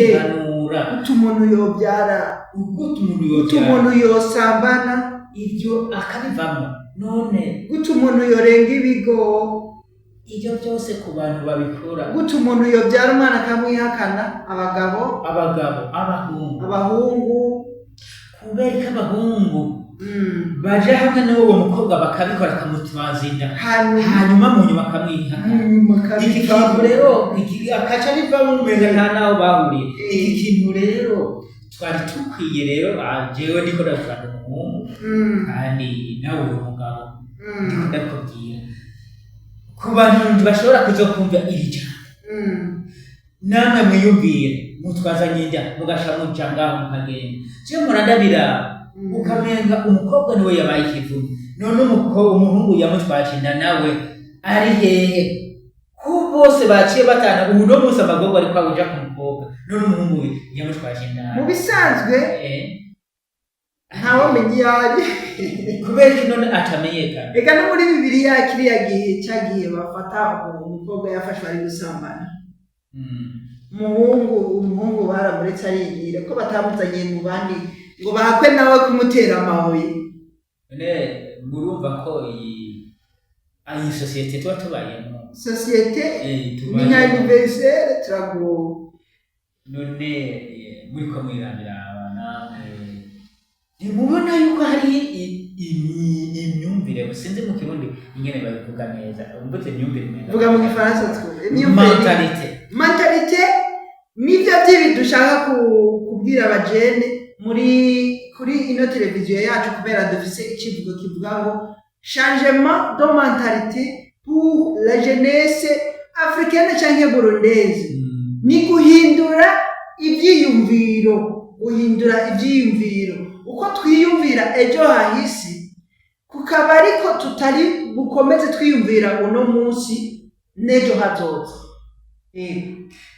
zihanura guta umuntu yobyara, guta umuntu yosambana, ibyo akabivamo. None guta umuntu yorenga ibigo, ibyo byose ku bantu babikora, guta umuntu yobyara umwana akamwihakana, abahungu kubera ko abahungu baje hamwe n'uwo mukobwa bakabikora akamutwaza inda, hanyuma mu nyuma akamwihakana. Iki kintu rero akaca bivamo umenga nta naho bahuriye. Iki kintu rero twari tukwiye rero, jewe ndiko ndafata umuhungu kandi nawe uri umugabo, ndiko ndakubwira ku bantu bashobora kuzokumva iri jambo, namwe mwiyumvire mutwazanye inda mugasha muja ngaho mukagenda, cyo murandabira ukamenga umukobwa niwe yabaye ikivume, none umuhungu yamutwaje inda nawe ari hehe? Ku bose baciye batana, ubu no munsi amagorwa ariko abuja ku mukobwa, none umuhungu yamutwaje inda. Mu bisanzwe ntawe menya yari kubera ko none atamenyekana. Ega no muri Bibiliya kiriya gihe cyagiye bafata umukobwa yafashwe ari gusambana, umuhungu baramuretse arigira ko batamuzanye mu bandi ngo bahakwe nawe kumutera amabuye. None murumva ko iyi sosiyete tuba tubayemo, sosiyete ni nka universelle turago. None muri ko mwirambira abana ntimubona yuko hari imyumvire, sinzi mu Kirundi ingene babivuga neza, umvute imyumvire neza, vuga mu Gifaransa mentalite nivyo vyibi dushaka kubwira abajene kuri ino televiziyo yacu, kubera dufise ikivugo kivuga ngo changement de mentalité pour la jeunesse africaine canke burundaise. Ni guhindura ivyiyumviro uko twiyumvira ejo hahisi kukaba ariko tutari bukomeze twiyumvira uno munsi n'ejo hazoza.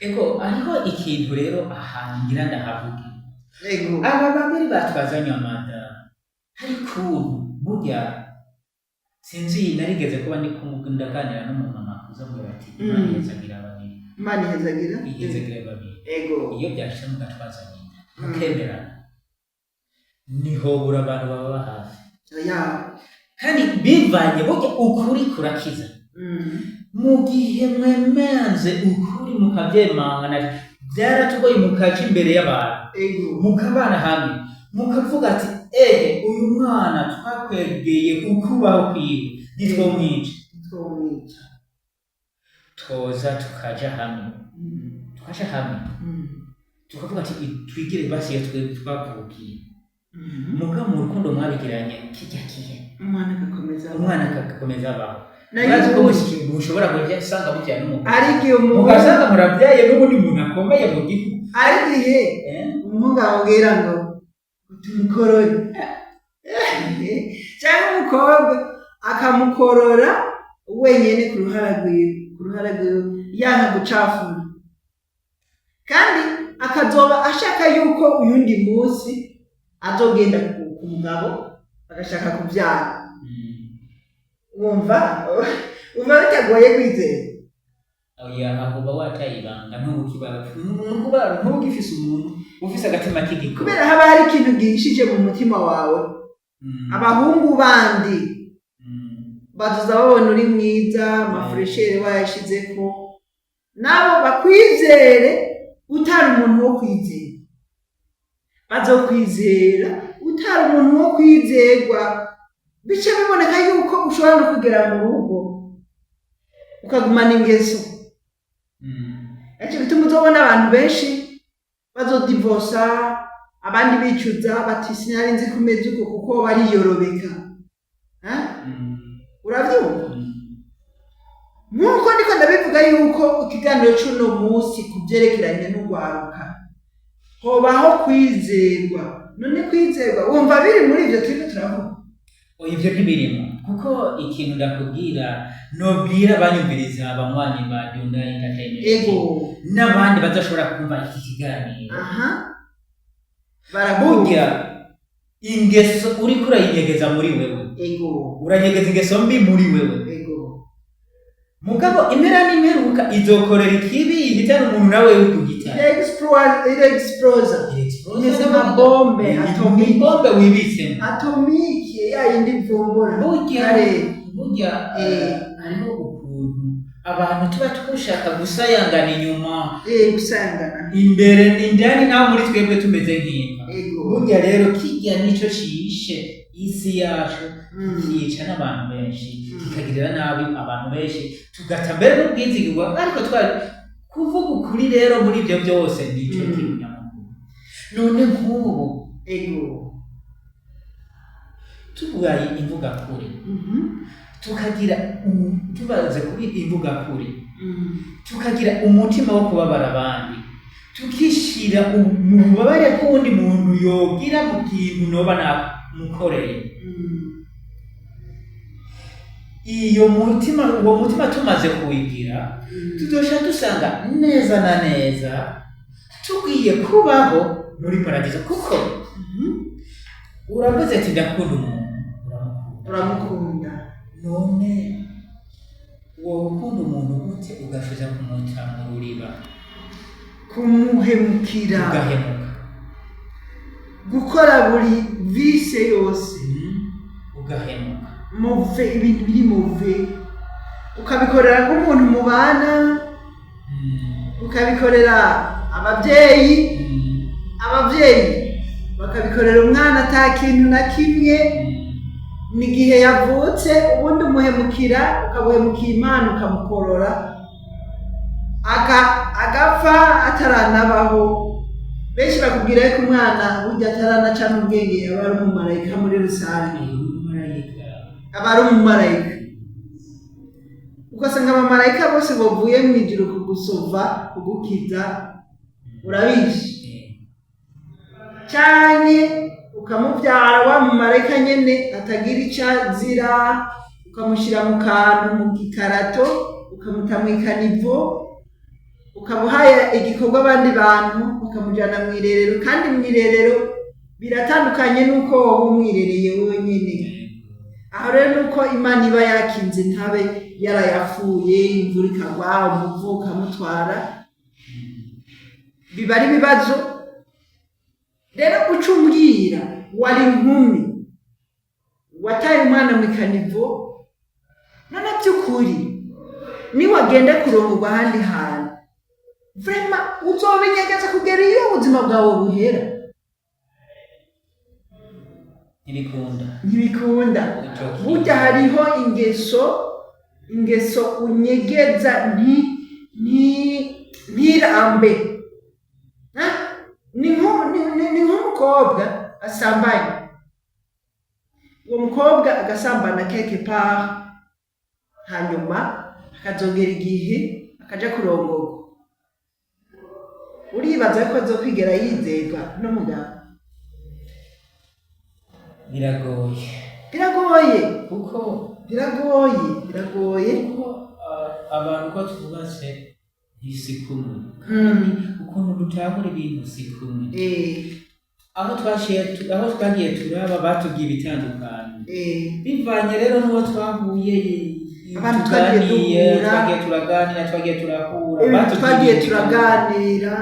Ego ariho ikintu rero ahangira ndahavuga, aba babiri batwazanye amada, ariko burya sinzi narigeze kuba ndi ndaganira n'umumama uzambwira ati Imana ihezagira babiri. Ego iyo byashitse mugatwazanye mukemerana, niho bura abantu baba hafi, kandi bivanye burya ukuri kurakiza. Mu gihe mwemenze ukuri mukabyemangana, byaratugoye mukaca imbere y'abantu, mukabana hamwe mukavuga ati uyu mwana twakwegeye ukubaho kwiwe ntitwomwica, toza tukaja hamwe tukavuga ati twigire basi iyo twavukiye, muga mu rukundo mwabigiranye kijya umwana agakomeza abaho. Nazi ko mushobora kujya sanga mujyana n'umuntu, ariko mugasanga murabyaye n'ubundi muntu akomeye mu gihugu, ariko umuhungu amubwira ngo tumukorore, cyangwa umukobwa akamukorora wenyine ku ruhara rwiwe yanka gucafura, kandi akazoba ashaka yuko uyundi munsi azogenda ku mugabo agashaka kubyara. Wumva bitagoye kwizera. Aho watayibanga ntugifise umuntu ufise agatima k'igiko, kubera haba hari ikintu gihishije mu mutima wawe. Abahungu bandi bazoza babona uri mwiza, amafureshere wayashizeko, nabo bakwizere utari umuntu wo kwizera, bazokwizera utari umuntu wo kwizerwa. Bice biboneka yuko ushobora no kugera mu rugo ukagumana ingeso. Icyo bituma uzobona abantu benshi bazodivosa, abandi bicuza bati sinari nzi kumeza uko kuko bariyorobeka. Urabyumva? Nkuko ndiko ndabivuga yuko ikiganiro cy'uno munsi kubyerekeranye n'ugwaruka hobaho kwizerwa. None kwizerwa wumva biri muri ivyo turiko turavuga? Ibyo ntibirimo, kuko ikintu ndakubwira nobwira abanyumviriza abanywanyi ba Dunda Entertainment n'abandi badashobora kumva iki kiganiro. Burya ingeso uriko urayinyegeza muri wewe, uranyegeza ingeso mbi muri wewe. Mugabo impera n'imperuka izokorera ikibi igitera umuntu nawe w'ukugita. irexplosa imeze nka bombe bombe wibitsemo atomike ya yindi ivumbura burya hariho ukuntu abantu tuba twushaka gusayangana inyuma gusayangana imbere indani naho muri twebwe tumeze nk'inka burya rero kijya nico cishe isi yacu kica n'abantu benshi kikagirira nabi abantu benshi tugata mbere n'ubwizigirwa ariko twari kuvuga ukuri rero muri ibyo byose nico kinyamakuru none nk'ubu tubaye imvuga kuri tukagira tubaze kuri imvuga kuri tukagira umutima wo kubabara abandi tukishira mu bubabare bw'undi muntu yogira mu kintu noba namukoreye uwo mutima tumaze kuwigira tudosha dusanga neza na neza tugiye kubaho muri paradizo kuko uravuze ati ndakunda umuntu uramukunda none wowe ukunda umuntu gute ugashiza kumuta mu ruriba kumuhemukira ugahemuka gukora buri vise yose ugahemuka move ibintu biri move ukabikorera nk'umuntu mubana ukabikorera ababyeyi bakabikorera umwana ata kintu na kimwe n'igihe yavutse ubundi umuhemukira ukabuhemukira Imana ukamukorora agapfa ataranavaho benshi bakubwira ko umwana burya ataranaca n'ubwenge aba ari umumarayika muri rusange aba ari umumarayika ugasanga abamarayika bose bavuye mu ijuru kugusova kugukiza urabizi cyane ukamubyara wa mumarayika nyene atagira icyo azira ukamushyira mu kantu mu gikarato ukamuta mu ikanivo ukamuhaya igikorwa abandi bantu ukamujyana mu irerero kandi mu irerero biratandukanye n'uko wowe umwirereye wenyine aho rero nuko Imana iba yakinze ntabe yarayapfuye imvura ikagwa umuvu ukamutwara biba ari ibibazo rero ucumbwira wari inkumi wataye umwana mu ikanivo none by'ukuri niwagenda kurongorwa ahandi hantu vrema uzobinyegeza kugera iyo ubuzima bwawe buhera ntibikunda burya hariho ingeso unyegeza ntirambe ni nk'umukobwa asambanye uwo mukobwa agasambana quelque part hanyuma akazongera igihe akaja kurongorwa uribaza ko azokwigera yizerwa n'umugabo biragoye kuko abantu ko tuvugatse isi kumwe ukuntu dutahura ibintu si kumwe aho twagiye turaba batubwiye ibitandukanye bivanye rero n'uwo twahuye twagiye turaganira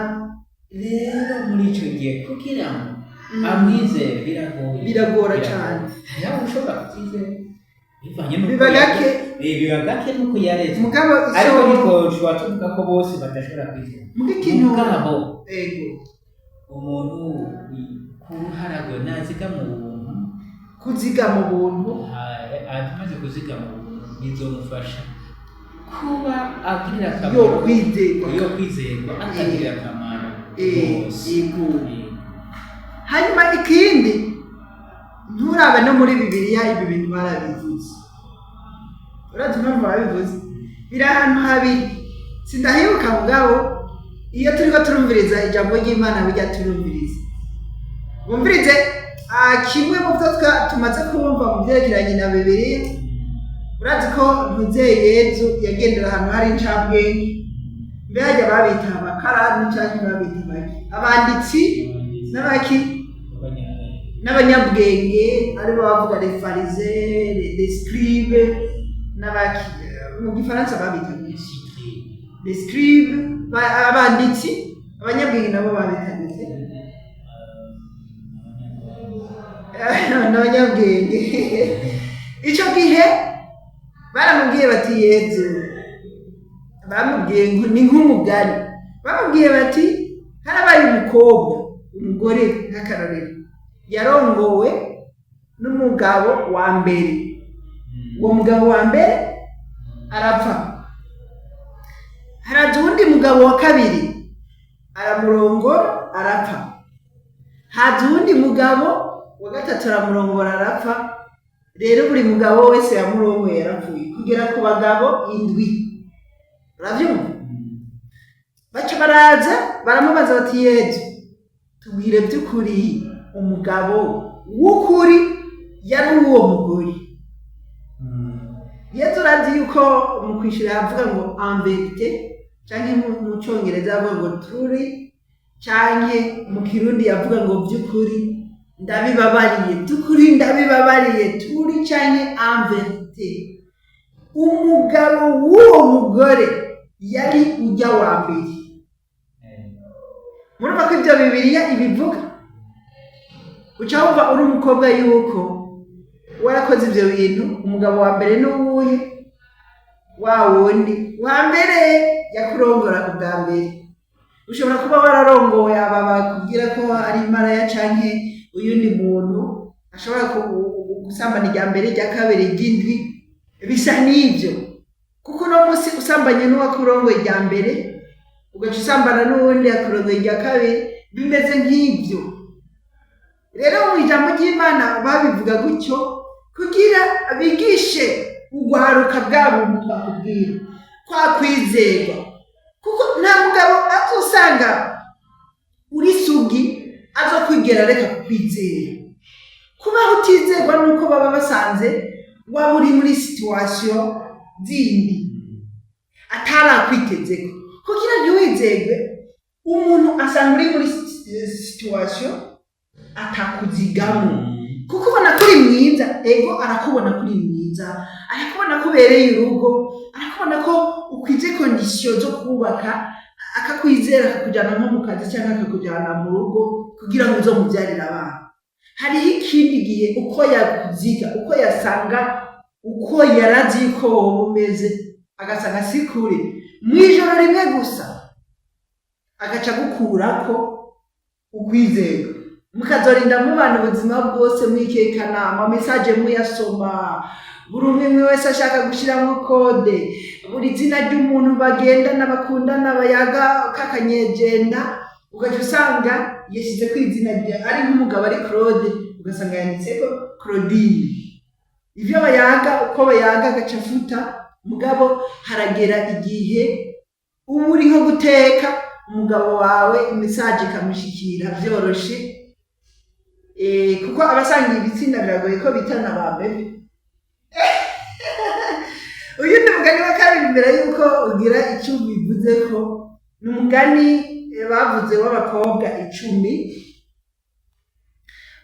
rero muri icyo gihe kugira ngo amwizere biragora cyane yawe ushobora kutizera bivanye biba gake nuko yareze mugabo ariko niko tuba tuvuga ko bose badashobora kwizera mugabo umuntu kuharagwe nazigama ubuntu kuzigama ubuntu amaze kuzigama ubuntu bizomufasha kuba agirira akamaro yo kwizerwa akagirira akamaro hanyuma ikindi nturabe no muri Bibiliya ibi bintu barabivuze urazi impamvu barabivuze biri ahantu habiri sindahibuka mugabo iyo turiko turumviriza ijambo ry'Imana bijya turumviriza bumvirize kimwe mu byo tumaze kumva mu byerekeranye na Bibiliya urazi ko Muzeye Yezu yagendera ahantu hari incabwenge mbega babita abakarani cyangwa babita abanditsi n'abanyabwenge aribo bavuga les pharisés les scribes mu gifaransa babita les scribes abanditsi abanyabwenge nabo babitanditse n'abanyabwenge icyo gihe baramubwiye bati Yezu bamubwiye ni nk'umugani bamubwiye bati harabaye umugore nk'akarorero yarongowe n'umugabo wa mbere uwo mugabo wa mbere arapfa haraza uwundi mugabo wa kabiri aramurongora arapfa haza uwundi mugabo wa gatatu aramurongora arapfa rero buri mugabo wese yamurongoye yarapfuye kugera ku bagabo 7 uravyumva baca baraza baramubaza bati Yezu tubwire by'ukuri umugabo w'ukuri yari uwo mugore Yezu urazi yuko mu kwishura yavuga ngo en vérité canke mu cyongereza yavuga ngo truly canke mu kirundi yavuga ngo by'ukuri ndabibabariye by'ukuri ndabibabariye truly canke en vérité umugabo w'uwo mugore yari ujya wa mbere murumva ko ibyo Bibiliya ibivuga uca wumva uri umukobwa yuko warakoze ibyo bintu umugabo wa mbere n'uwuhe wa wundi wa mbere yakurongora ubwa mbere ushobora kuba wararongowe aba bakubwira ko ari maraya canke uyundi muntu ashobora gusambana irya mbere irya kabiri ry'indwi bisa n'ibyo kuko no munsi usambanye n'uwakurongoye irya mbere ugaca usambana n'uwundi yakurongoye irya kabiri bimeze nk'ibyo rero mu ijambo ry'Imana babivuga gutyo kugira bigishe ugwaruka bwabo twakubwira kwa kwizerwa kuko nta mugabo azosanga uri sugi azokwigera reka kukwizera kuba utizerwa nuko baba basanze waba uri muri situation zindi atarakwitezeko kugira ntiwizerwe umuntu asanga uri muri situation atakuzigamo kuko ubona kuri mwiza ego arakubona kuri mwiza arakubona kubereye urugo arakubona ko ukwize condition zo kubaka akakwizera akakujyana nko mu kazi cyangwa akakujyana mu rugo kugira ngo uzomubyarire abana hariho ikindi gihe uko yakuziga uko yasanga uko yarazi ko umeze agasanga sikuri mu ijoro rimwe gusa agaca gukurako ukwizera mukazorinda mubana ubuzima bwose mwikekanama message muyasoma buri umwe wese ashaka gushiramo kode buri zina ry'umuntu bagendana bakundana bayaga kakanyegenda ugaca usanga yashyize ku izina rye ari nk'umugabo ari Claude ugasanga yanditseko Claudine ivyo bayaga uko bayaga agaca afuta mugabo haragera igihe uba uri nko guteka umugabo wawe message ikamushikira vyoroshe kuko abasanga ibitsinda biragoye ko bitana ba bebe uyu ni mugani wa kabiri mbere yuko ugira icyo bivuze ko ni umugani bavuze w'abakobwa 10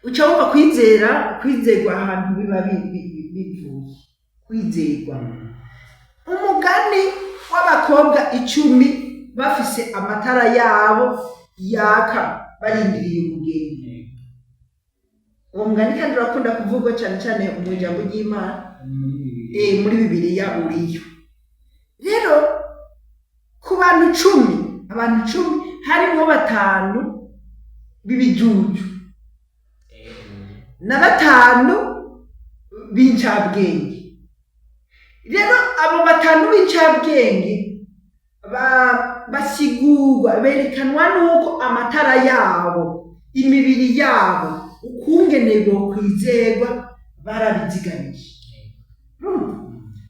uca wumva kwizerwa ahantu biba bivuye kwizerwa umugani w'abakobwa 10 bafise amatara yabo yaka barindiriye umugeni uwo mugani kandi urakunda kuvugwa cyane cyane mu ijambo ry'Imana muri Bibiliya uriyo rero ku bantu 10 harimo 5 b'ibijuju na 5 b'incabwenge rero abo 5 b'incabwenge basigurwa berekanwa nuko amatara yabo imibiri yabo ukungene bwo kwizerwa barabiziganije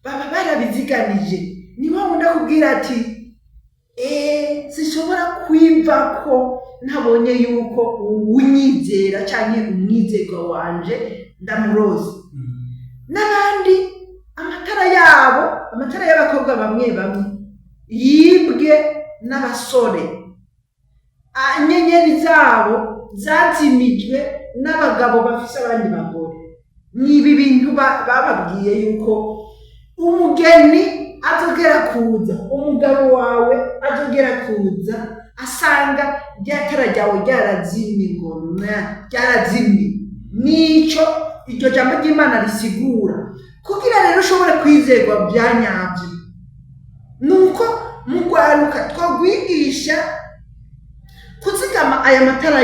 baba barabiziganije niba wunda kubwira ati sishobora kwimva ko ntabonye yuko unyizera cyane umwizerwa wanje ndamuroza n'abandi amatara y'abakobwa bamwe yibwe n'abasore anyenyeri zabo zazimijwe n'abagabo bafise abandi bagore nibi bintu bababwiye yuko umugeni azogera kuza umugabo wawe azogera kuza asanga ryatara ryawe ryarazimye ngo ryarazimye. Nico iryo jambo ry'Imana risigura. Kugira rero ushobore kwizerwa bya nyabyo, nuko mu rwaruka twagwigisha kuzigama aya matara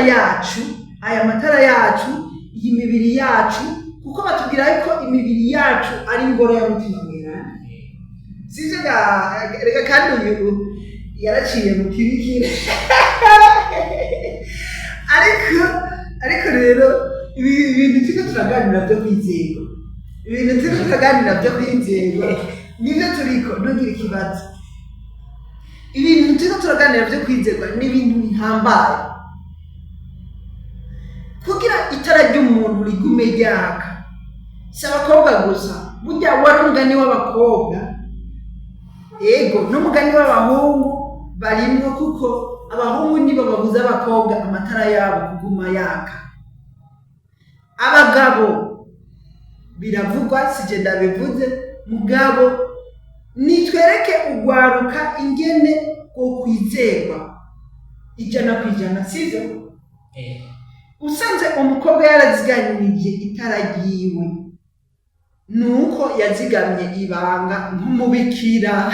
yacu, iyi mibiri yacu, kuko batubwira yuko imibiri yacu ari ingoro ya mutima mweranda. Sije reka kandi uyu yaraciye mu kibikira. ariko rero ibintu turiko turaganira byo kwizerwa, nibyo turiko, ntugire ikibazo. Ibintu turiko turaganira byo kwizerwa ni ibintu bihambaye. Kugira itara ry'umuntu rigume ryaka, si abakobwa gusa, burya wari umugani w'abakobwa, ego n'umugani w'abahungu barimwo, kuko abahungu nibo babuza abakobwa amatara yabo kuguma yaka. Abagabo biravugwa, sije ndabivuze, mugabo nitwereke ugwaruka ingene ko kwizerwa 100%, sivyo? Usanze umukobwa yaraziganirije itara ryiwe, nuko yazigamye ibanga nk'umubikira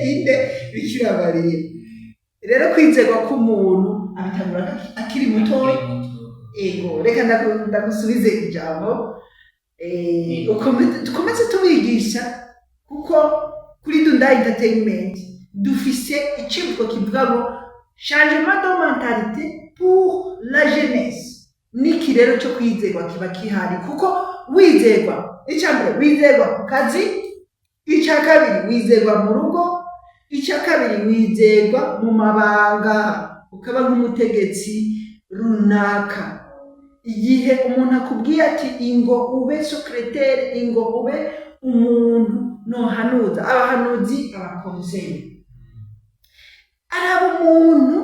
inde bikira Mariya. Rero kwizerwa k'umuntu abitangura akiri muto. Ego reka ndagusubize ijambo, dukomeze tubigisha, kuko kuri Dunda Entertainment dufise ikivugo kivuga ngo changement de mentalité pour la jeunesse. Niki rero cyo kwizerwa kiba kihari, kuko wizerwa icyambere wizerwa ku kazi, icya kabiri wizerwa mu rugo, icya kabiri wizerwa mu mabanga, ukaba nk'umutegetsi runaka. Igihe umuntu akubwiye ati ingo ube secrétaire, ingo ube umuntu nohanuza, abahanuzi, abakonseye, araba umuntu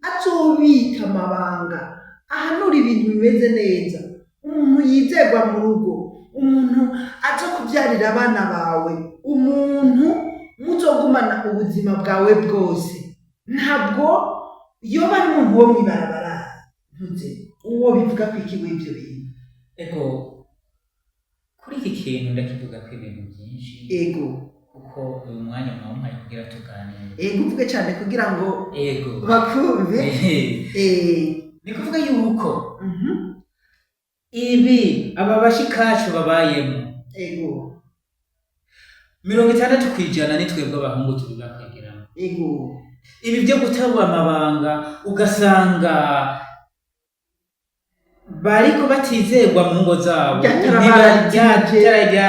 azobika amabanga, ahanura ibintu bimeze neza, umuntu yizerwa mu rugo, umuntu aza kubyarira abana bawe, umuntu muzogumana ubuzima bwawe bwose. Ntabwo yoba ari umuntu wo mwibarabara, ntuze uwo bivuga ko iki w'ibyo bintu. Ego kuri iki kintu ndakivuga ko ibintu byinshi, ego kuko uyu mwanya mwamuhaye kugira tuganire. Ego uvuge cyane kugira ngo ego bakumve. Ni kuvuga yuko ibi aba bashikacu babayemo, ego 60% ni twebwe abahungu tubibakwegeramo. Ego ibi byo gutabwa amabanga ugasanga bariko batizerwa mu ngo zabo,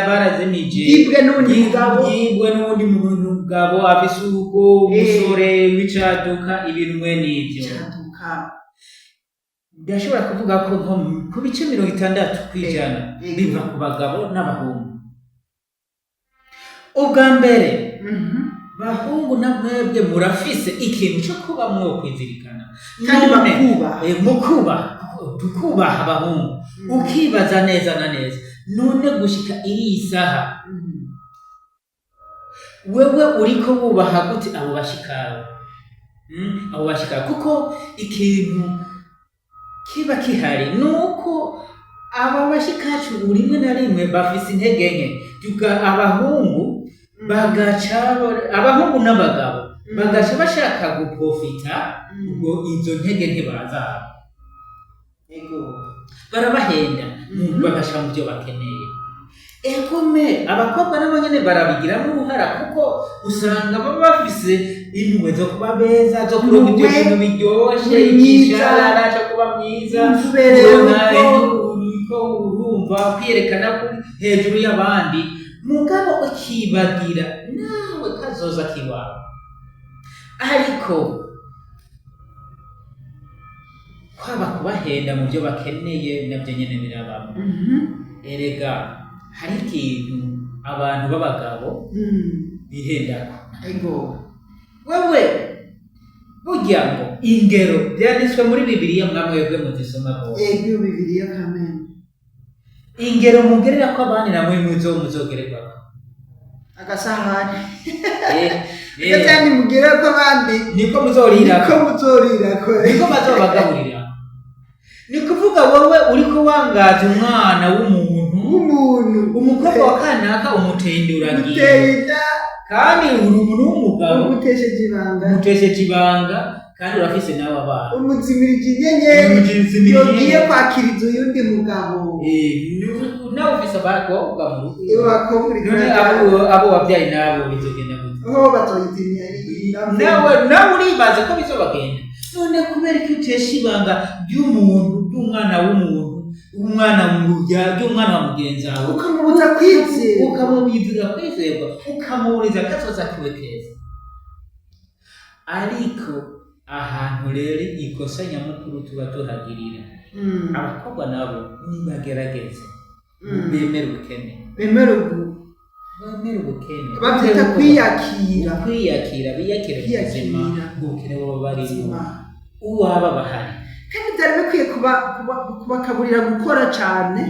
barazimije, yibwe n'undi mugabo afise urugo, umusore w'icaduka, ibintu mwe n'ivyo. Ndashobora kuvuga ko ku bice 60% biva ku bagabo n'abahungu. Ubwa mbere bahungu na mwebwe murafise ikintu cyo kuba mwo kwizirikana, kandi tukubaha abahungu. Ukibaza neza na neza, none gushika iri saha wewe uriko wubaha gute abo bashikawe? Abo bashikawe, kuko ikintu kiba kihari nuko aba bashikacu rimwe na rimwe bafise intege nke. Abahungu bagaca, abahungu n'abagabo bagaca bashaka guprofita ubwo izo ntege nke barazaba. Ego barabahenda bagasha mu byo bakeneye. Egome abakobwa nabo nyene barabigiramo uruhara, kuko usanga baba bafise impuhwe zo kuba beza, zo kuronka ibyo bintu biryoshe, igisharara cyo kuba mwiza, uriko urumva kwiyerekana kuri hejuru y'abandi, mugabo ukibagira nawe kazoza kiwawe. Ariko kwaba kubahenda mu byo bakeneye nabyo nyene birabamo. Erega hari ikintu abantu b'abagabo bihendako. Ego wewe burya ngo ingero byanditswe muri Bibiliya, mwamwebwe muzisoma bose. Ego Bibiliya kamene. Ingero mugerera ko abandi namwe muzogererwa agasahani. kandi mugera ko abandi niko muzorira niko bazobagaburira. Ni kuvuga wowe uriko wangaza umwana w'umuntu umukobwa wa kanaka umutenduragiye kandi uri umuntu w'umugabo umutesheje ibanga kandi urafise nawe abana umuzimirije inyenyeri yogiye kwakiriza uyundi mugabo nawe ufise abakobwa mu rugo abo wabyaye nabo bizogenda gute bazoyitimya nawe uribaza ko bizobagenda none kubera ko utesha ibanga ry'umwana w'umuntu umwana ry'umwana wa mugenzi wawe ukamubuza kwizerwa ukamuburiza akazoza kiwe keza. Ariko ahantu rero ikosa nyamukuru tuba tuhagirira abakobwa nabo nibagerageze bemere ubukene babyita kwiyakira biyakire ubuzima bw'ubukene baba barimo uwaba bahari kandi byari bikwiye kubakaburira gukora cyane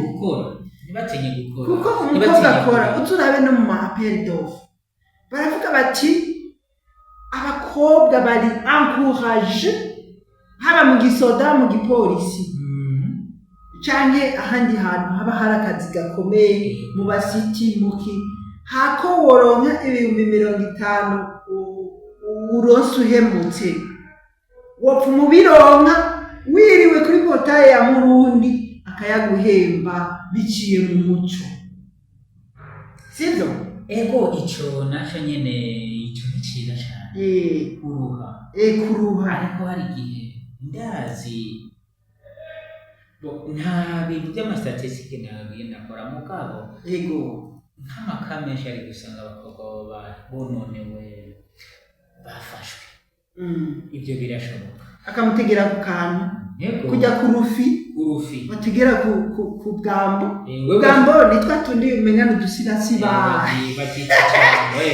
ntibatinye gukora kuko umukobwa akora uturabe no mu ma-appel d'offre baravuga bati abakobwa bari encourage haba mu gisoda mu gipolisi canke ahandi hantu haba hari akazi gakomeye mu basiti muki hako woronka 50,000 uronse uhemutse wopfa mubironka wiriwe kuri portaye ya Murundi akayaguhemba biciye mu muco sivyo. Ego ico naco nyene ico nciza cyane kuruha ariko hari igihe ndazi nta bintu by'amastatistike nagenda nkora mugabo nk'amaka menshi ari gusanga abakobwa bononewe bafashwe ibyo birashoboka akamutegera ku kantu kujya ku rufi bategera ku bwambo nitwa tundi umenya n'udusiba batita cyane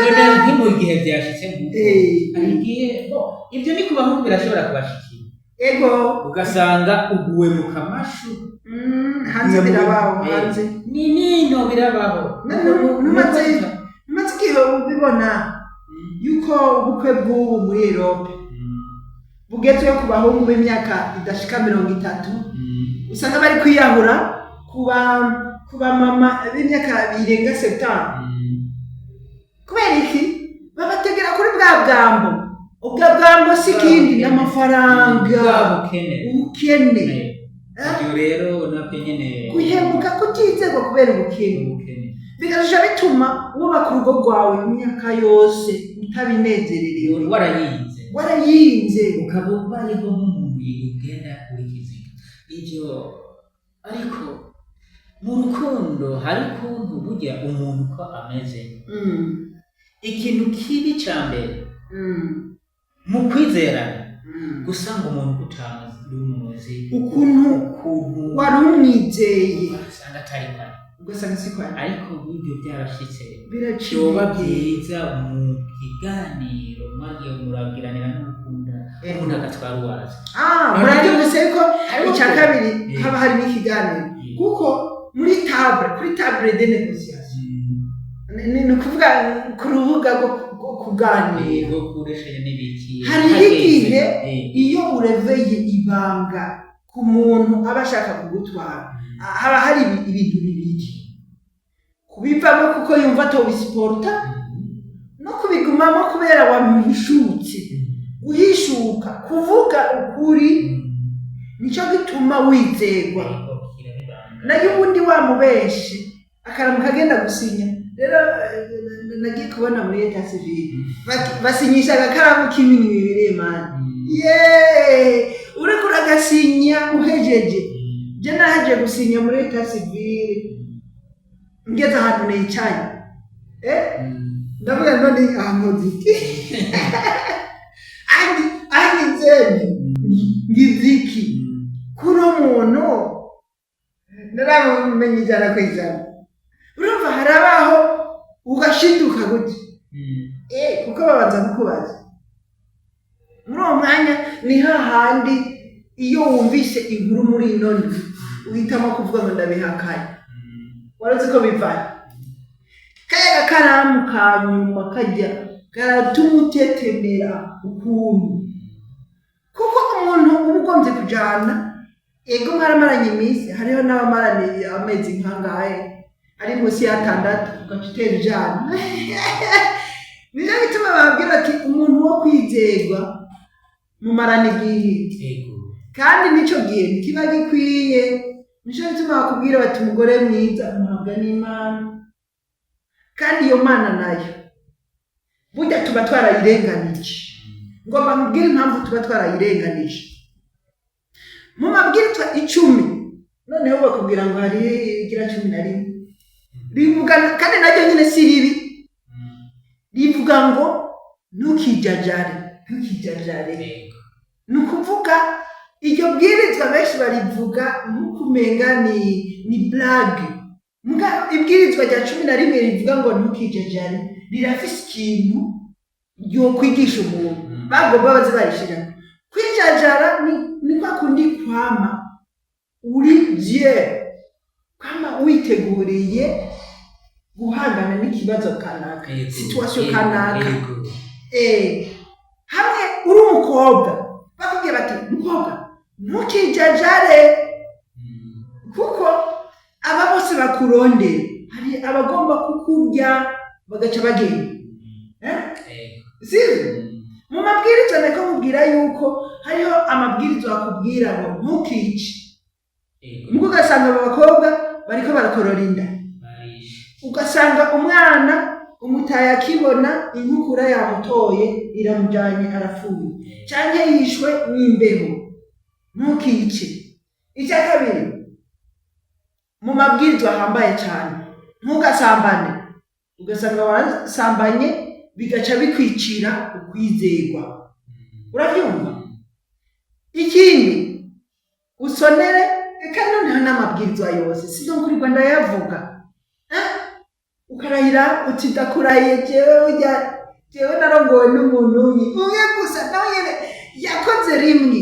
none nk'mu gihe byashitse igihe ibyo ni ku bahungu birashobora kubashikira ugasanga uguwe mu kamashu hanze birabaho nino birabaho numaze igihe ubibona yuko ubukwe bw'ubu muri Europe bugezweho ku bahungu b'imyaka idashika 30 usanga bari kwiyahura kuba mama b'imyaka birenga 70 kubera iki babategera kuri bwa bwambo si kindi n'amafaranga ubukene ibyo rero nabyo nyene guhemuka kutizerwa kubera ubukene bigaje bituma wubaka urugo rwawe imyaka yose utabinezererewe warayinze ukaba ubayeho nk'umuntu yigenda kuri kiziga ibyo. Ariko mu rukundo hari ukuntu burya umuntu ko ameze ikintu kibi cya mbere mu kwizerana gusanga umuntu utamuzi ukuntu wari umwizeye ugasanga atari kwari ugasanga si kwari. ariko ibyo byarashitse byoba byiza mu kiganiro mwagiye muragiranira n'ukunda umuntu agatwara uwazi murabyumvise ko icya kabiri haba harimo ikiganiro kuko kuri table de négociation ni ukuvuga ku rubuga rwo kuganira hari igihe iyo ureveye ibanga ku muntu aba ashaka kugutwara haba hari ibintu bibiri kubivamo kuko yumva atobisiporta no kubigumamo kubera wamuhishutse guhishuka kuvuga ukuri nicyo gituma wizegwa nayo ubundi wamubeshe akaramuka agenda gusinya rero nagiye kubona muri leta civile basinyisha agakaramu k'ibintu bibiri mani uriko uragasinya uhejeje je naheje gusinya muri leta civile ngeze ahantu nicaye ndavuga none ahantu andi nzeni ngiziki kuno muntu naramumenye ijana kw'ijana urumva harabaho ugashinduka gute kuko babanza kukubaza muri uwo mwanya ni hahandi iyo wumvise inkuru muri ino ndwi uhitamo kuvuga ngo ndabihakanye warazi ko bivanye kaya gakaramu ka nyuma kajya karatumutetemera ukuntu kuko umuntu uba ugombye kujana ego mwaramaranye iminsi hariho n'abamaraniye amezi nkangahe ari munsi y'atandatu ugatutera ijana nico gituma babwira ati umuntu wo kwizerwa mumarana igihe kandi nico gihe kiba gikwiye nico gituma bakubwira bati umugore mwiza umuhabwa n'Imana kandi iyo Mana nayo burya tuba twarayirenganije ngomba nkubwire impamvu tuba twarayirenganije mu mabwiriza 10 noneho bakubwira ngo hari igira 11 rivuga kandi naryo nyine si ribi rivuga ngo ntukijajare nukuvuga iryo bwirizwa benshi barivuga nkukumenga ni blague muga ibwirizwa rya 11 rivuga ngo ntukijajare rirafise ikintu ryo kwigisha umuntu bagomba bazibarishira kwijajara ni kwa kundi kwama uri Dieu kama witeguriye guhangana n'ikibazo kanaka situation kanaka hamwe uri umukobwa bakubwiye bati mukobwa ntukijajare kuko aba bose bakurondera hari abagomba kukurya bagaca bagenda sivyo mu mabwiriza nako mubwira yuko hariho amabwiriza akubwira ngo ntukice nuko ugasanga abakobwa bariko barakorora inda ugasanga umwana umutaye akibona inkukura yamutoye iramujanye arapfuye canke yishwe n'imbeho ntukice icya kabiri mu mabwiriza ahambaye cyane ntugasambane ugasanga wasambanye bigaca bikwicira ukwizerwa urabyumva ikindi usonere kandi n'amabwiriza yose sizo kuri Rwanda yavuga ukarahira utidakuraye jewe narongowe n'umuntu umwe gusa nawe nyene yakoze rimwe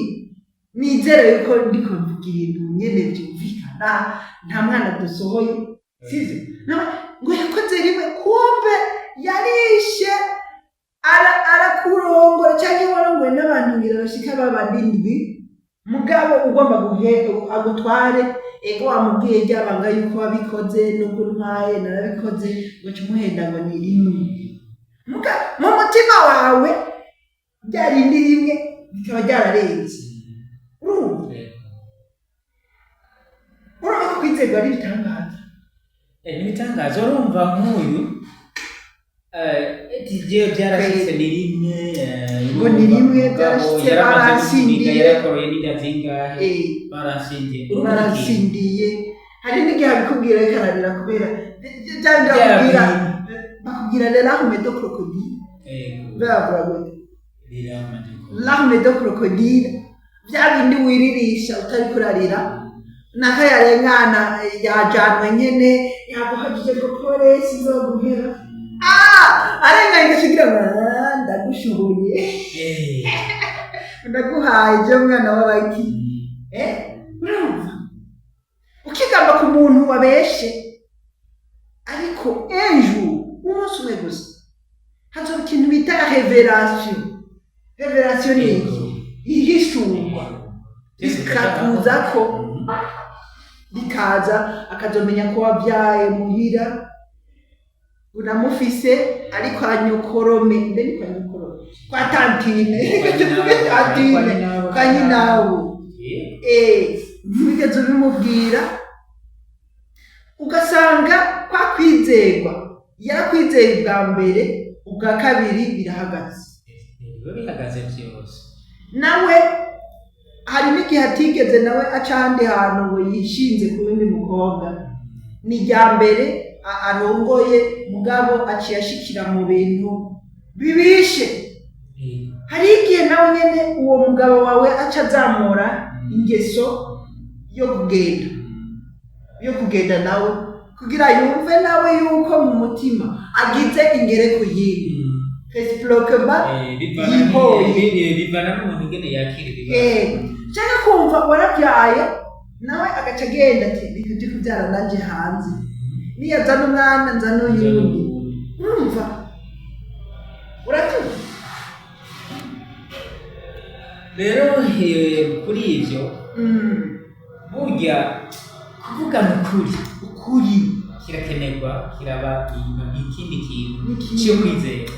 nizere yuko ndiko mvugira ibintu nyene byumvikana nta mwana dusohoye sizo ngo yakoze rimwe kumbe yarishe arakurongora cyangwa warongowe n'abantu ngira bashika babandindwi mugabo ugomba agutware ego wamubwiye ryabanga yuko wabikoze nuko ntwaye narabikoze ngo cyumuhenda ngo ni rimwe muga mu mutima wawe byarindi rimwe bikaba byararenze urumva kwizerwa ari bitangaza n'ibitangaza urumva nk'uyu etigiye byarashitse ni rimwe ngo ni rimwe byarashitse barasindiye yarakoroye n'indazingahe barasindiye hari n'igihe bikubwira ikararira kubera bakubwira l'arme de crocodile l'arme de crocodile bya bindi wiririsha utari kurarira nakayarengana yajanwe nyene yaguhagije ko polisi zo guhera arenganye shigira ndagushubuye ndaguhaye je mwana w'abaki urumva ukigamba ku muntu wabeshe ariko ejo umunsi umwe gusa hazo ikintu bita revelation ni ihishurwa ikakuza ko bikaza akazomenya ko wabyaye muhira unamufise ariko anyokorome mbeni kwa nyokorome kwa tantine kanyi nawe mwigeze ubimubwira ugasanga kwa kwizerwa yarakwizeye bwa mbere ubwa kabiri birahagaze byose nawe hari n'igihe atigeze nawe acandi hantu ngo yishinze ku wundi mukobwa ni rya mbere arongoye mugabo aciye ashikira mu bintu bibishe hari igihe nawe nyene uwo mugabo wawe aca azamura ingeso yo kugenda nawe kugira yumve nawe yuko mu mutima agize ingere ku yindi reciproquement bivana n'umuntu ingene yakira cyangwa kumva warabyaye nawe agaca agenda ati reka tujye kubyara nanje hanze niyo nzana umwana nzana uyundi urumva urabyumva rero kuri ibyo burya kuvugana ukuri kirakenerwa kiraba ikindi kintu cyo kwizera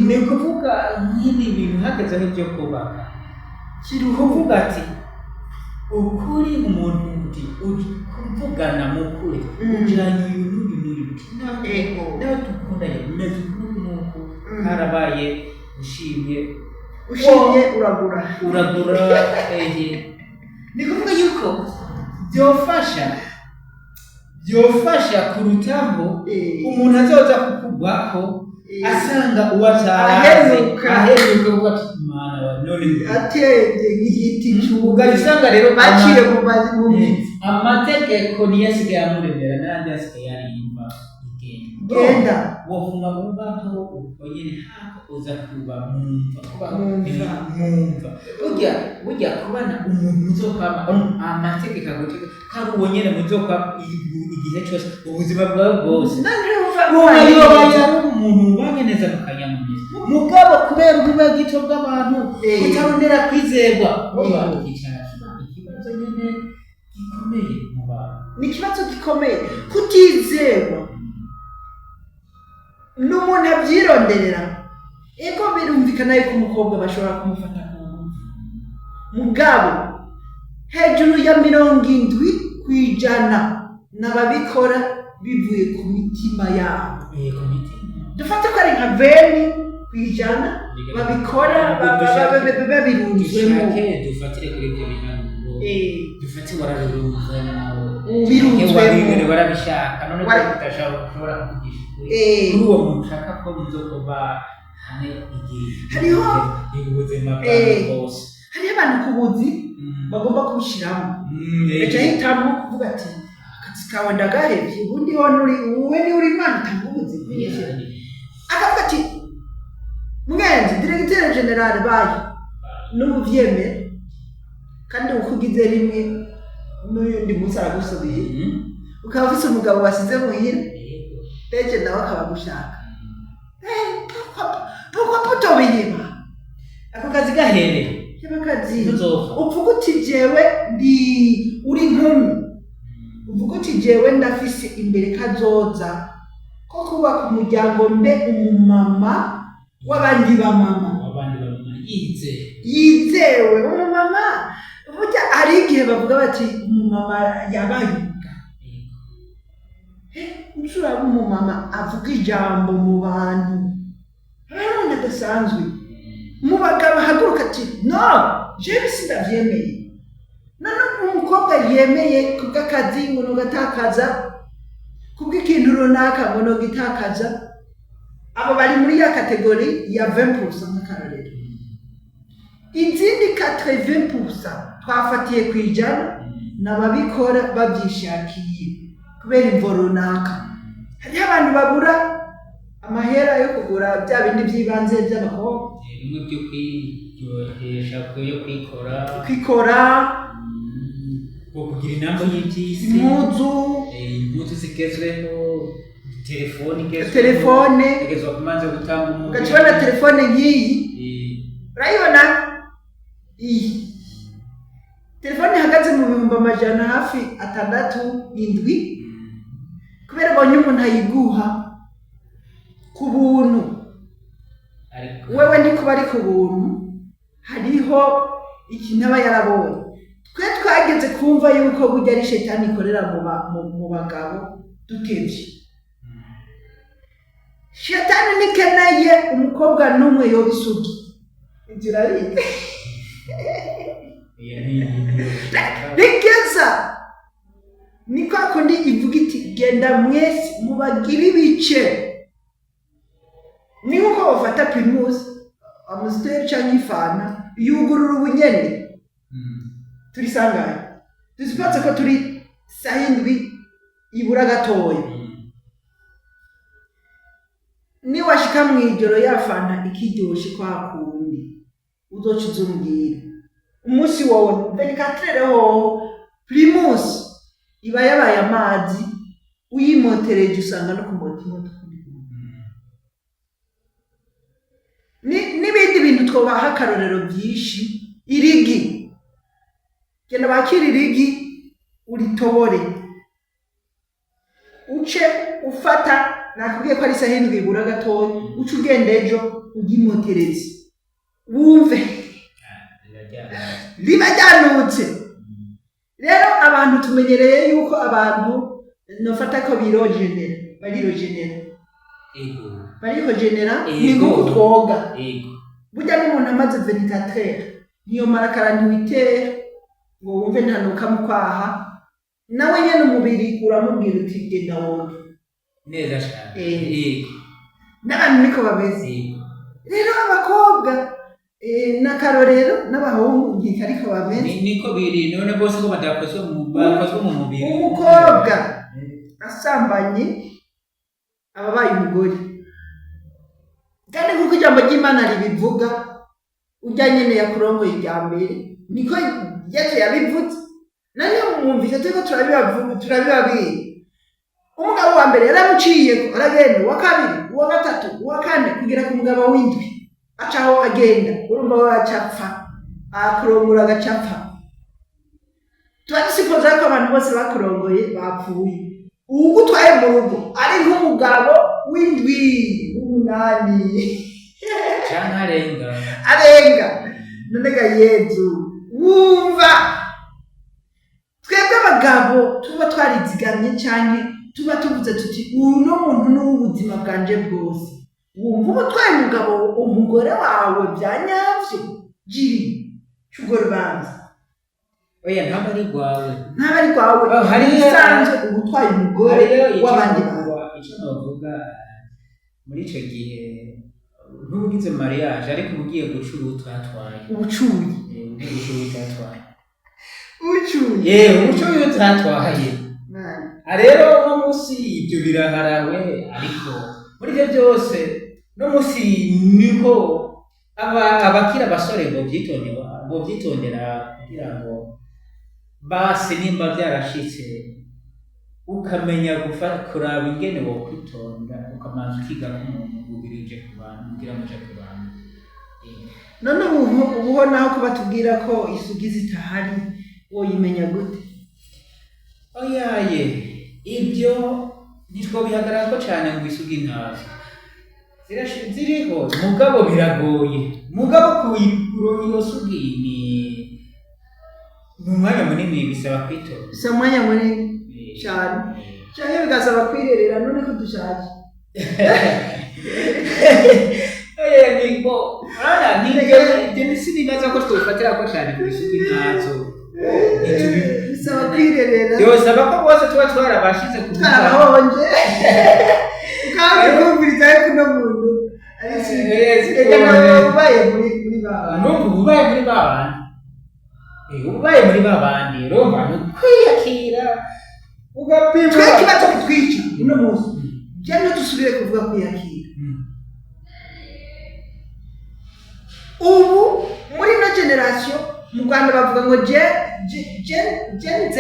ni ukuvuga nk'ibi bintu hageze n'ibyo kubaka kuvuga ati ukuri umuntu uti kuvugana mu kuri ujyanye uyu n'uyu nawe dukundanye umeze nk'uko harabaye ushimye uragura ni kuvuga yuko byofasha kurutaho umuntu azoza kukugwako asanga uwatazi aheruka kuvuga ati mana none atende nk'igiti ugasanga rero baciye mu amategeko niyo asigaye amuremera n'andi asigaye arimba genda wofunga mu mbaho ubwo nyine hako uza kuba mwumva burya kubana umuntu uzokwama amategeko agutega kandi uwo nyine muzokwama igihe cyose ubuzima bwawe bwose wobayobaya umuntu ubanye neza mukanyamuneza mugabo kubera ubwiba gito bw'abantu kutarondera kwizerwa ikibazo nyine gikomeye mu bantu ni ikibazo gikomeye kutizerwa n'umuntu abyironderera ego birumvikana yuko umukobwa bashobora kumufata ku ngufu mugabo hejuru ya 70% n'ababikora bivuye ku mitima yabo dufate ko ari nka 20% babikora babirunzwemo dufatire kuri ibyo bihanuro dufate wararurunzwemo birunzwemo barabishaka none ko utashobora kuvugisha kuri uwo muntu ushaka ko muzokuba hamwe igihe hariho ubuzima bwawe bwose hariho abantu ku buzi bagomba kubishyiramo ejo ahitamo kuvuga ati akazi kawe ndagahebye ubundi wowe ni uri imana utanga ubuzima akavuga ati mwenzi diregiteri generale bayo n'ubuvyemera kandi ukugize rimwe n'uyundi munsi aragusubiye ukaba ufise umugabo wasize muhira ndetse nawe akaba gushaka pourquoi putobiyiba ako kazi gahereye y'abakazi uvuga uti jewe ndi uri nkumi uvuga uti jewe ndafise imbere kazoza ko kubaka umuryango mbe umumama w'abandi bamama yizewe umumama burya hari igihe bavuga bati umumama yabayuka ushobora umumama avuga ijambo mu bantu none adasanzwe mu bagabo haguruka ati no jewe sindavyemeye none umukobwa yemeye kubw'akazi ngo nugatakaza kubw'ikintu runaka ngo nugitakaza abo bari muri ya kategori ya 20% nk'akarorero izindi 80% twafatiye kwijana n'ababikora babyishakiye kubera imvo runaka hariho abantu babura amahera yo kugura bya bindi by'ibanze by'abakobwa bimwe byo kwiryohesha yo kwikora kugira inambo y'ibyisi impuzu zigezweho telefone igezwa kumanze gutanga umuntu ugacibona telefone nk'iyi urayibona iyi telefone ihagaze mu 600 hafi 6-7 kubera abonye umuntu ayiguha ku buntu wewe ndi kuba ari ku buntu hariho ikintu aba yarabonye twe twageze kumva yuko burya ari shetani ikorera mu bagabo dutevye shetani nikeneye umukobwa n'umwe yobisugi inzira yite bigeza ni kwa kundi ivuga iti genda mwese mubagire ibice ni uko bafata primus amusiteri cyangwa ifana yugurura ubunyene turi sangaye tuzibatse ko turi sahindwi ibura gatoya ni washika mwijoro yafana ikiryoshe kwa kundi uzoca uzumbwira umunsi wowe 24 ho primus iba yabaye amazi uyimotereje usanga no kumota imodoka bintu twobaha akarorero byinshi. Irigi, genda bakira irigi uritobore, uce ufata, nakubwiye ko ari isaha indwi ibura gatoya, uce ugenda ejo ugimotereze wumve riba ryanutse. Rero abantu tumenyereye yuko abantu nofata ko barirogenera ni nko twoga. Burya n'umuntu amaze 24 niyo mara 48 ngo wumve ntanuka mu kwaha, nawe nyene umubiri uramubwira uti genda woge neza cyane. N'abantu niko bameze. Rero abakobwa n'akarorero n'abahungu nkika ariko bameze niko biri, none bose ko badakozwe mu mubiri. Umukobwa asambanye ababaye umugore, kandi nk'uko ijambo ry'Imana ribivuga, ujya nyene yakurongoye irya mbere niko Yesu yabivuze. Naniyo mwumvise turiko turabibabwira. Umugabo wa mbere yaramuciye aragenda, uwa kabiri, uwa gatatu, uwa kane, kugera ku mugabo w'indwi acaho agenda. Urumva wacapfa akurongora agacapfa. Turabisipoza ko abantu bose bakurongoye bapfuye. Ugutwaye mu rugo ari nk'umugabo w'indwi w'umunani cyangwa arenga. None ga Yezu, wumva twebwe abagabo tuba twarizigamye cyane, tuba tuvuze tuti uno muntu n'ubuzima bwanje bwose. Wumva ubutwaye umugabo umugore wawe byanyavyo jiri cy'urubanza. Oya ntabwo ari rwawe, hari isanzwe ubutwaye umugore w'abandi bantu. Icyo navuga muri icyo gihe ntugize mariage ariko ugiye gucura utwatwaye ubucuyi utwatwaye. Rero no musi ibyo biraharawe, ariko muri byo byose no musi niko abakira abasore bo byitondera kugira ngo basi nimba byarashitse ukamenya kuraba ingene wo kwitonda, ukamanza ukiga nk'umuntu ubirije ku bantu kugira ngo uje ku bantu. None ubu naho ko batubwira ko isugi zitahari woyimenya gute? Oyaye ibyo nitwo bihagarara ko cyane ngo isugi ntazo ziriho, mugabo biragoye. Mugabo kuyikuro iyo sugi ni umwanya munini, bisaba kwitonda, bisa umwanya munini cyane cyane, bigasaba kwirerera. None ko dushaje niko ara nibyo sinibaza ko twifatira ko cyane kwisugi ntazo. Bisaba kwirerera, byosaba ko bose tuba twarabashize ku karahonje kandi kumviriza ariko no muntu ubaye muri babandi romba kwiyakira ugapima. Twe kibazo kitwica uno munsi byano dusubire kuvuga kwiyakira. Ubu muri no generation mu Rwanda bavuga ngo Gen Z,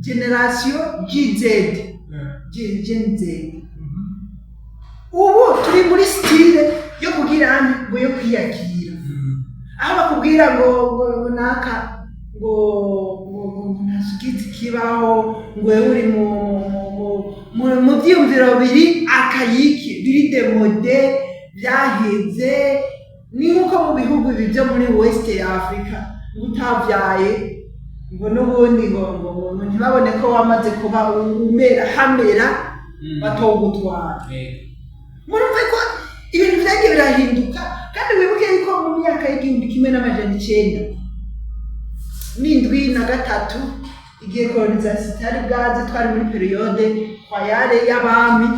generation Gen Z. Ubu turi muri style yo kugira ngo yo kwiyakira. Aho bakubwira ngo naka ngo ntasugize kibaho, ngo uri mu byumviro biri akayiki biri demode byaheze. Ni nkuko mu bihugu ibi byo muri West Africa utabyaye ngo n'ubundi ngo ntibabone ko wamaze kuba hamera batogutwara. Murumva ko ibintu byagiye birahinduka, kandi wibuke yuko mu myaka y'1993 igihe colonization itari bwaze, twari muri periode kwayare y'abami,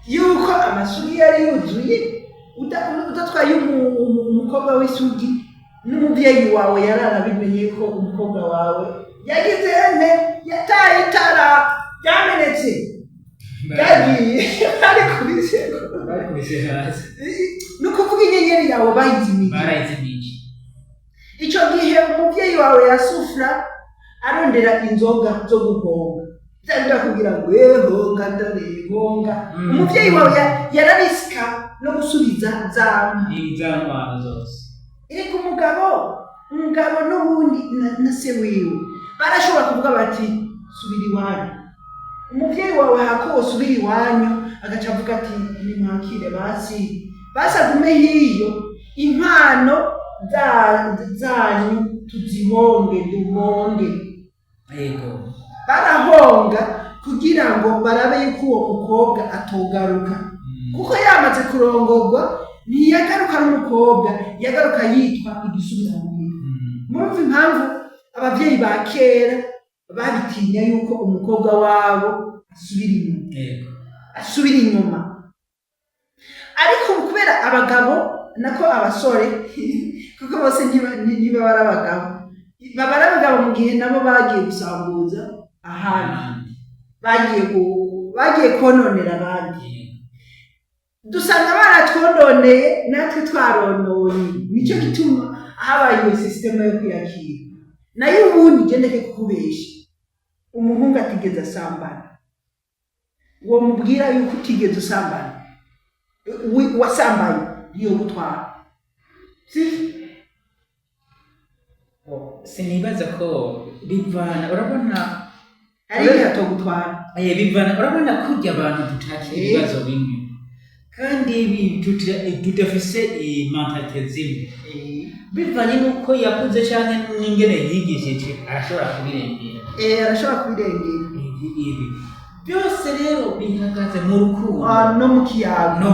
yuko amasugi yari yuzuye. Udatwaye umukobwa w'isugi n'umubyeyi wawe yararabimenye ko umukobwa wawe yagize yataye itara ryamenetse yagiye ari kubiseko hasi. Ni ukuvuga inyenyeri yawe bayizimije. Icyo gihe umubyeyi wawe yasufura arondera inzoga zo guhonga, byari kugira ngo honga ndore honga. Umubyeyi wawe yararisika no gusubiza izankwano zose. Ego umugabo n'ubundi na se wiwe barashobora kuvuga bati subira iwanyu, umuvyeyi wawe hako subira iwanyu agaca avuga ati nimwakire basi agume hiyo, impano zanyu tuzihonge duhonge. Ego barahonga kugira ngo barabe yuko uwo mukobwa atogaruka, kuko yamaze kurongorwa ntiyagaruka n'umukobwa, yagaruka yitwa igisubira muhira. Murumva impamvu abavyeyi ba kera babitinya yuko umukobwa wabo asubira inyuma. Ariko kubera abagabo nako abasore kuko bose ntiba bari abagabo, baba ari abagabo mu gihe nabo bagiye gusambuza ahandi, bagiye kononera abandi. Dusanga baratwononeye natwe twarononye, nicyo gituma habaye iyo sisiteme yo kwiyakira. Nayo ubundi gendeke kukubesha umuhungu atigeze asambana, uwo mubwira yuko utigeze usambana wasambaye niyo gutwara. Sinibaza ko bivana, urabona ari hato gutwara bivana, urabona kurya abantu tutakira ibibazo bimwe kandi tudafise mentalite zimwe, bivanye nuko yakuze canke n'ingene yigishije arashobora kubirengera. Arashobora kubirengera. Ibi byose rero bihagaze mu rukundo no mu kiyago,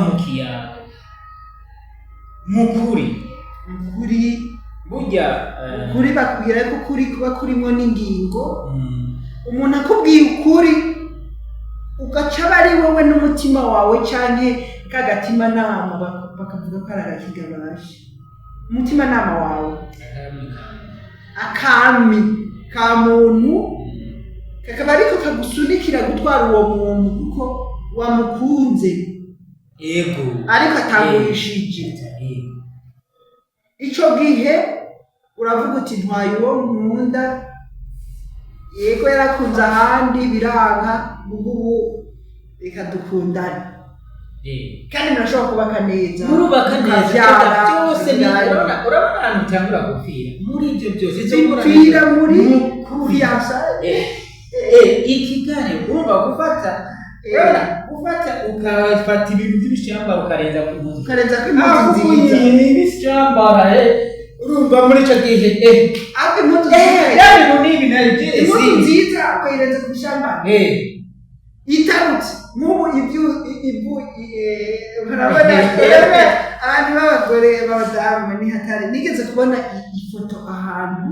mukuri burya ukuri bakubwira ko kuri kuba kurimo n'ingingo. Umuntu akubwiye ukuri ugaca bari wowe n'umutima wawe canke kagatima nama bakavuga ko ari agakigabashe. Umutima nama wawe akami ka muntu kakaba ariko kagusunikira gutwara uwo muntu kuko wamukunze ariko atagurishije. Ico gihe uravuga uti ntwaye uwo nkunda, yego yarakunze ahandi biranka, ubu reka dukundane. Kandi murashobora kubaka neza, byose urabona ahantu utangura gupfira muri ibyo byose bipfira muri fiyansa. Ikiganiro urumva gufata ukafata ibintu by'ibishamba ukarenza ku mpuzu nziza n'ibishamba urumva muri icyo gihe impuzu nziza ukayirenza ku bishamba itarutse nk'ubu urabona abantu b'abagore b'abadamu ni hatari. Nigeze kubona ifoto ahantu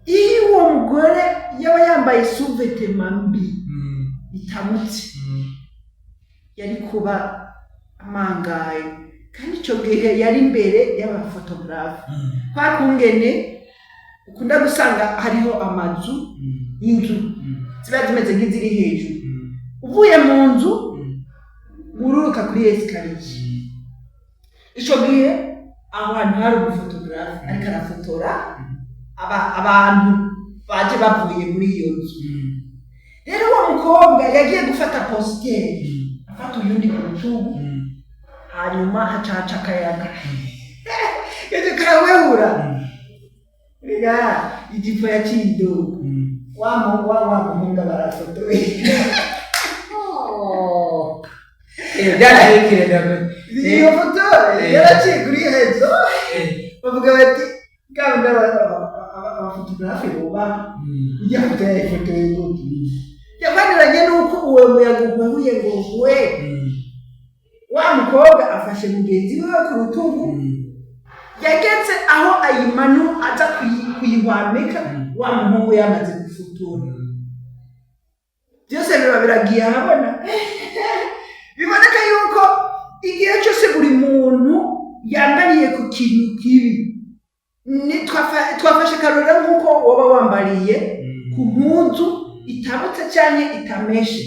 iyo uwo mugore yaba yambaye suvetema mbi itamutse yari kuba amangaye, kandi icyo gihe yari imbere y'abafotogarafe. Kwa kungene ukunda gusanga hariho amazu y'inzu ziba zimeze nk'iziri hejuru, uvuye mu nzu ururuka kuri esikariye. Icyo gihe aho hantu hari umufotogarafe ariko arafotora abantu baje bavuye muri iyo nzu. Rero uwo mukobwa yagiye gufata positeri, afata uyundi ku rutugu, hanyuma hacaca akayaga yaje karawehura ijipo yaciye idubu. Wa muhunga barafotoye iyo foto yaraciye kuri hezo, bavuga bati gahunda abafotogarafe bubaha ijya foto yayifotoye gute. Yavaniranye n'uko uwo muyaga uhuye ngo wa mukobwa afashe mugenzi we ku rutugu, yageze aho ayimanu aza kuyihwamika, wa muhungu yamaze gufutura. Byose biba biragiye ahabona. Biboneka yuko igihe cyose buri muntu yambariye ku kintu kibi. Twafashe karora nk'uko waba wambariye ku mpuzu itabutse cyane itameshe.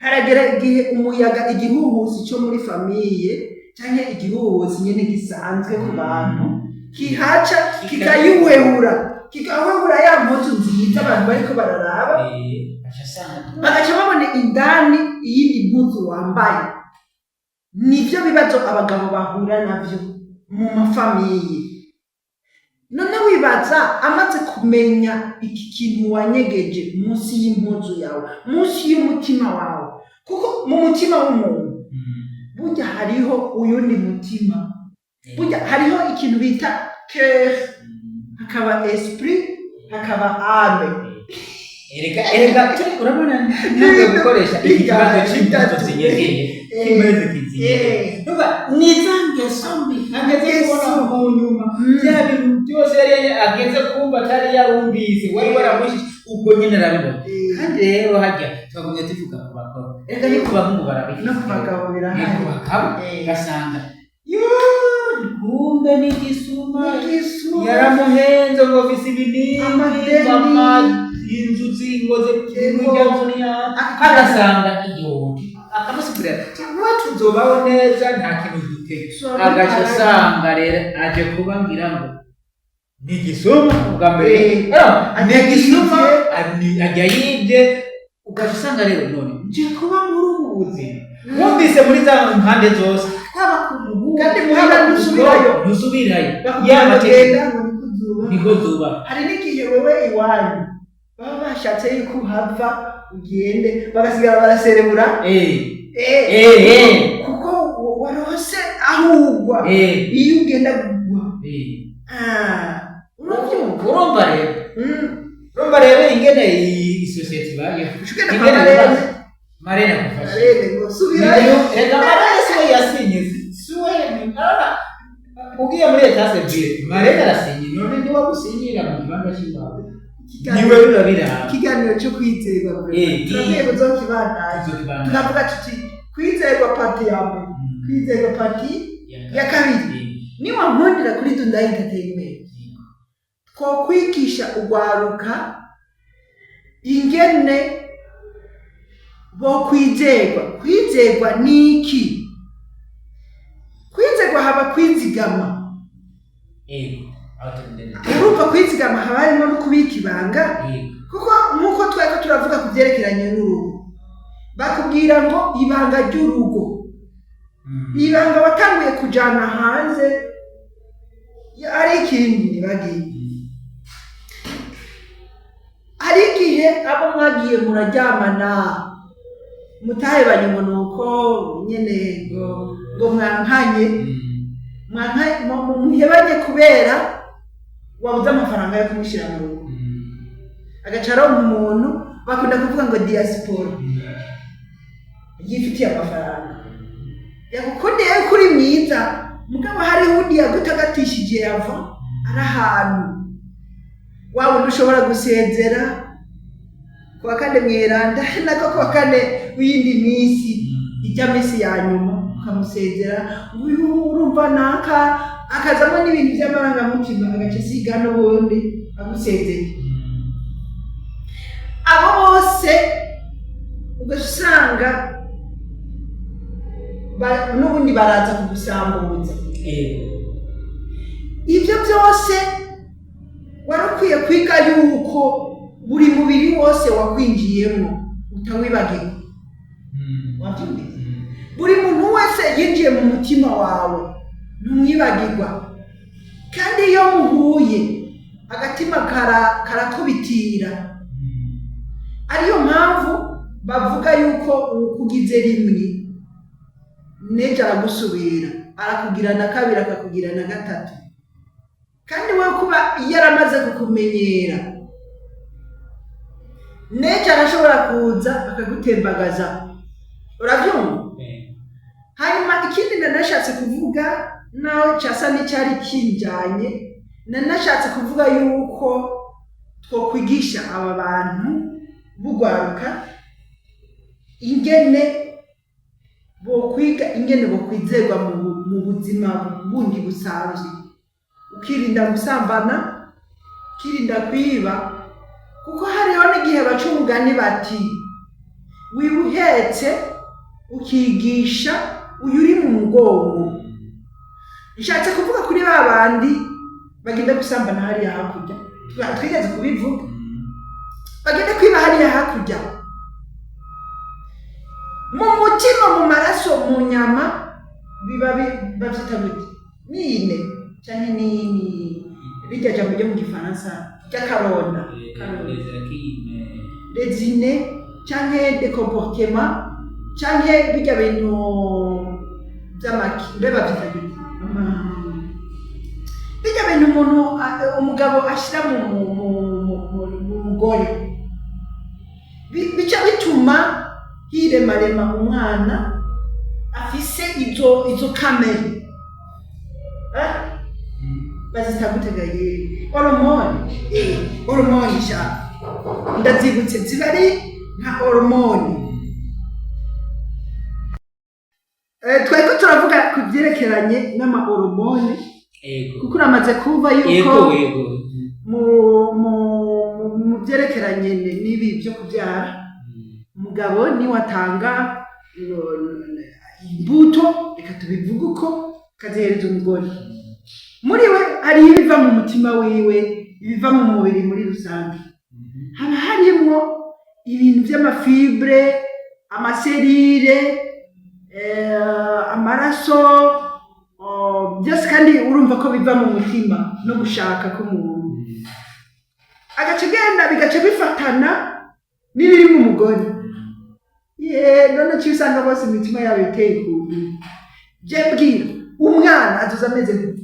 Haragera igihe umuyaga, igihuhusi cyo muri famiye cyane igihuhusi nyene gisanzwe ku bantu kihaca kikawehura ya mpuzu nziza abantu bariko bararaba, bagaca babone indani iyindi mpuzu wambaye. nivyo bibazo abagabo bahura navyo mu mafamiye. None wibaza amaze kumenya iki kintu wanyegeje munsi y'impuzu yawe, munsi y'umutima wawe, kuko mu mutima w'umuntu burya hariho uyundi mutima, burya hariho ikintu bita cœur, hakaba esprit, hakaba âme. Erega urabona ntabwo gukoresha ikibazo cy'impuzu zinyegeye kimeze kiziye. Nuba nizange sombi ageze kubona mu nyuma bya bintu byose yari ageze kumva atari yarumvise wari waramushije ubwo nyine arabibona. Kandi rero hajya twagumye tuvuga ku bakobwa, erega ni ku bahungu barabikora no ku bagabo birahari, gasanga kumbe ni gisuma yaramuhenze ngo visi binini inzu zingoze n'ijyazuniya agasanga iyondi akamusigurira watu zobaho neza nta kintu duteye agaca asanga rero aje kubangira ngo ni gisuma ubwa mbere ni gisuma ajya yibye ugaca usanga rero none nje kuba muri ubu buzima wumvise muri za mpande zose kandi muhanda ntusubirayo y'amategeko niko zuba. Hari n'igihe wewe iwanyu baba bashatse yuko uhava ugende bagasigara baraserebura kuko warose ahugwa iyo ugenda kugwa. urumva rero ingene iyi sosiyete ibayeho marene gufasha ngo subirayo. Reka marene siwe yasinye siwe ugiye muri etage ebyiri marene arasinye none ni wagusinyira mu kibanza cy'iwawe niwe birabira. Ikiganiro cyo kwizerwa turagiye kuzokibandanya tukavuga tuti kwizerwa pati ya mbere, kwizerwa pati ya kabiri. Niba nkundira kuri Dunda Entertainment ko kwigisha ugwaruka ingene bo kwizerwa niki? Kwizerwa haba kwizigama, urumva kwizigama haba harimo no kubika ibanga, kuko nkuko twari turavuga ku byerekeranye n'urugo bakubwira ngo ibanga ry'urugo, ibanga watanguye kujana hanze ari ikindi nibagiye. Hari igihe abo mwagiye muraryamana mutahebanye ngo nuko nyene ngo mwankanye muhebanye kubera wabuze amafaranga yo kumushyira mu rugo. Agacaro umuntu bakunda kuvuga ngo diaspora yifitiye amafaranga yagukundiye kuri mwiza, mugabo hari undi yagutagatishije yava ari ahantu waba ushobora gusezera kwa kane mweranda nako kwa kane w'indi minsi ijya minsi ya nyuma ukamusezera urumva naka akazamo n'ibintu by'amarangamutima agace siga n'ubundi amusezeye. Abo bose ugasanga n'ubundi baraza kugusambuza. Ibyo byose warakwiye kwiga yuko buri mubiri wose wakwinjiyemo utawibagirwa. Wabyumvise? Buri muntu wese yinjiye mu mutima wawe ntumwibagirwa, kandi iyo muhuye agatima karakubitira. Ariyo mpamvu bavuga yuko ukugize rimwe nejo aragusubira, arakugira na kabiri akakugira na gatatu. Kandi we kuba yaramaze kukumenyera nejo arashobora kuza akagutembagaza. Urabyumva? Hanyuma ikindi nanashatse kuvuga nawe cyasa n'icyari kinjanye, nanashatse kuvuga yuko twokwigisha aba bantu bugwaruka ingene bokwiga, ingene bokwizerwa mu buzima bundi busanzwe, ukirinda gusambana, ukirinda kwiba, kuko hariho n'igihe baca umugani bati wibuhetse ukigisha uyu uri mu mugongo. Nshatse kuvuga kuri ba bandi bagenda gusambana hariya hakurya, twigeze kubivuga, bagenda kwiba hariya hakurya, mu mutima, mu maraso, mu nyama biba bavyita gute mine canke ni rirya jambo ryo mu gifaransa ry'akaronda rezine canke de comportement canke birya bintu vy'amaki mbe bavyita gute birya bintu umugabo ashira mu mugore bica bituma hiremarema umwana afise izo kamere bazita gutegaye hormone sha ndazibutse zibari nka hormone twari ko turavuga ku byerekeranye n'amahormone kuko uramaze kumva yuko mu byerekeranye n'ibi byo kubyara umugabo niwe atanga imbuto reka tubivuge uko kazihereza umugore muri we hariho ibiva mu mutima wiwe ibiva mu mubiri muri rusange haba harimwo ibintu by'amafibre amaserire amaraso byose kandi urumva ko biva mu mutima no gushaka k'umuntu agace genda bigace bifatana n'ibiri mu mugore none cyo usanga bose imitima yabo iteye kumwe je bwira umwana azuza ameze gute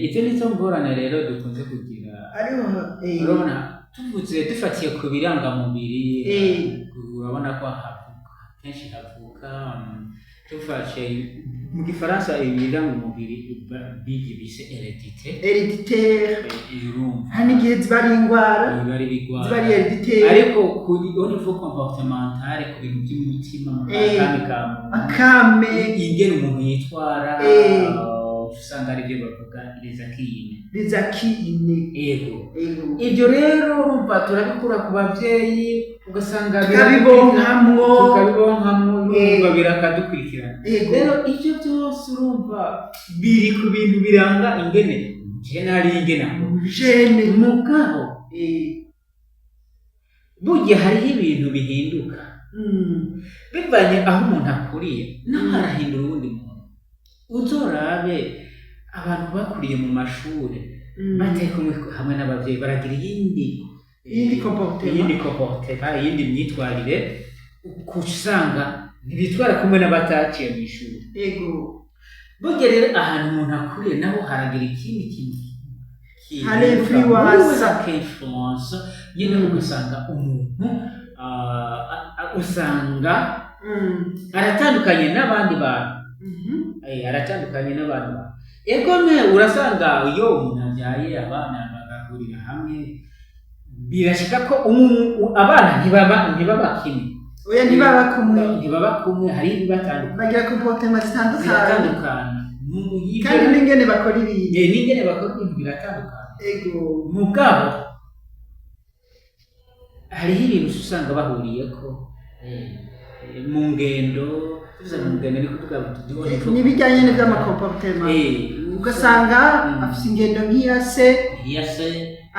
ivyo nizo ngorane rero dukunze kugira urabona tuvuze dufatiye ku birangamubiri urabona ko kenshi havuka tufashe mu gifaransa ibirangamubiri bise hereditaire hani gihe zibari ingwara zibari hereditaire ariko kuri au niveau comportemental ku bintu by'umutima akame ingene umuntu yitwara usanga ari byo bavuga lezakine ego ibyo rero urumva turabikura ku bavyeyi ugasanga tukabibonkamwo urumva birakadukurikirana rero ibyo byose urumva biri ku bintu biranga ingene gene mugabo burya hariho ibintu bihinduka bivanye aho umuntu akuriye naho harahindura uwundi muntu uzorabe abantu bakuriye mu mashuri bateye hamwe n'abavyeyi baragira iyindi comportement iyindi myitwarire kusanga ntibitwara kumwe n'abataciye mu ishuri burya rero ahantu umuntu akuriye naho haragira ikindi kintu hari influence nyine ugasanga umuntu usanga aratandukanye n'abandi bantu aratandukanye n'abantu egome urasanga iyo umuntu abyaye abana bagahurira hamwe birashika ko abana ntibaba kimwe oya ntibaba kumwe hari ibibatandukanye bagira comportement zitandukanye kandi n'ingene bakora ibintu biratandukanye mugabo hariho ibintu usanga bahuriyeko mu ngendo n'ibijyanye n'iby'amakomportema ugasanga afite ingendo nk'iya se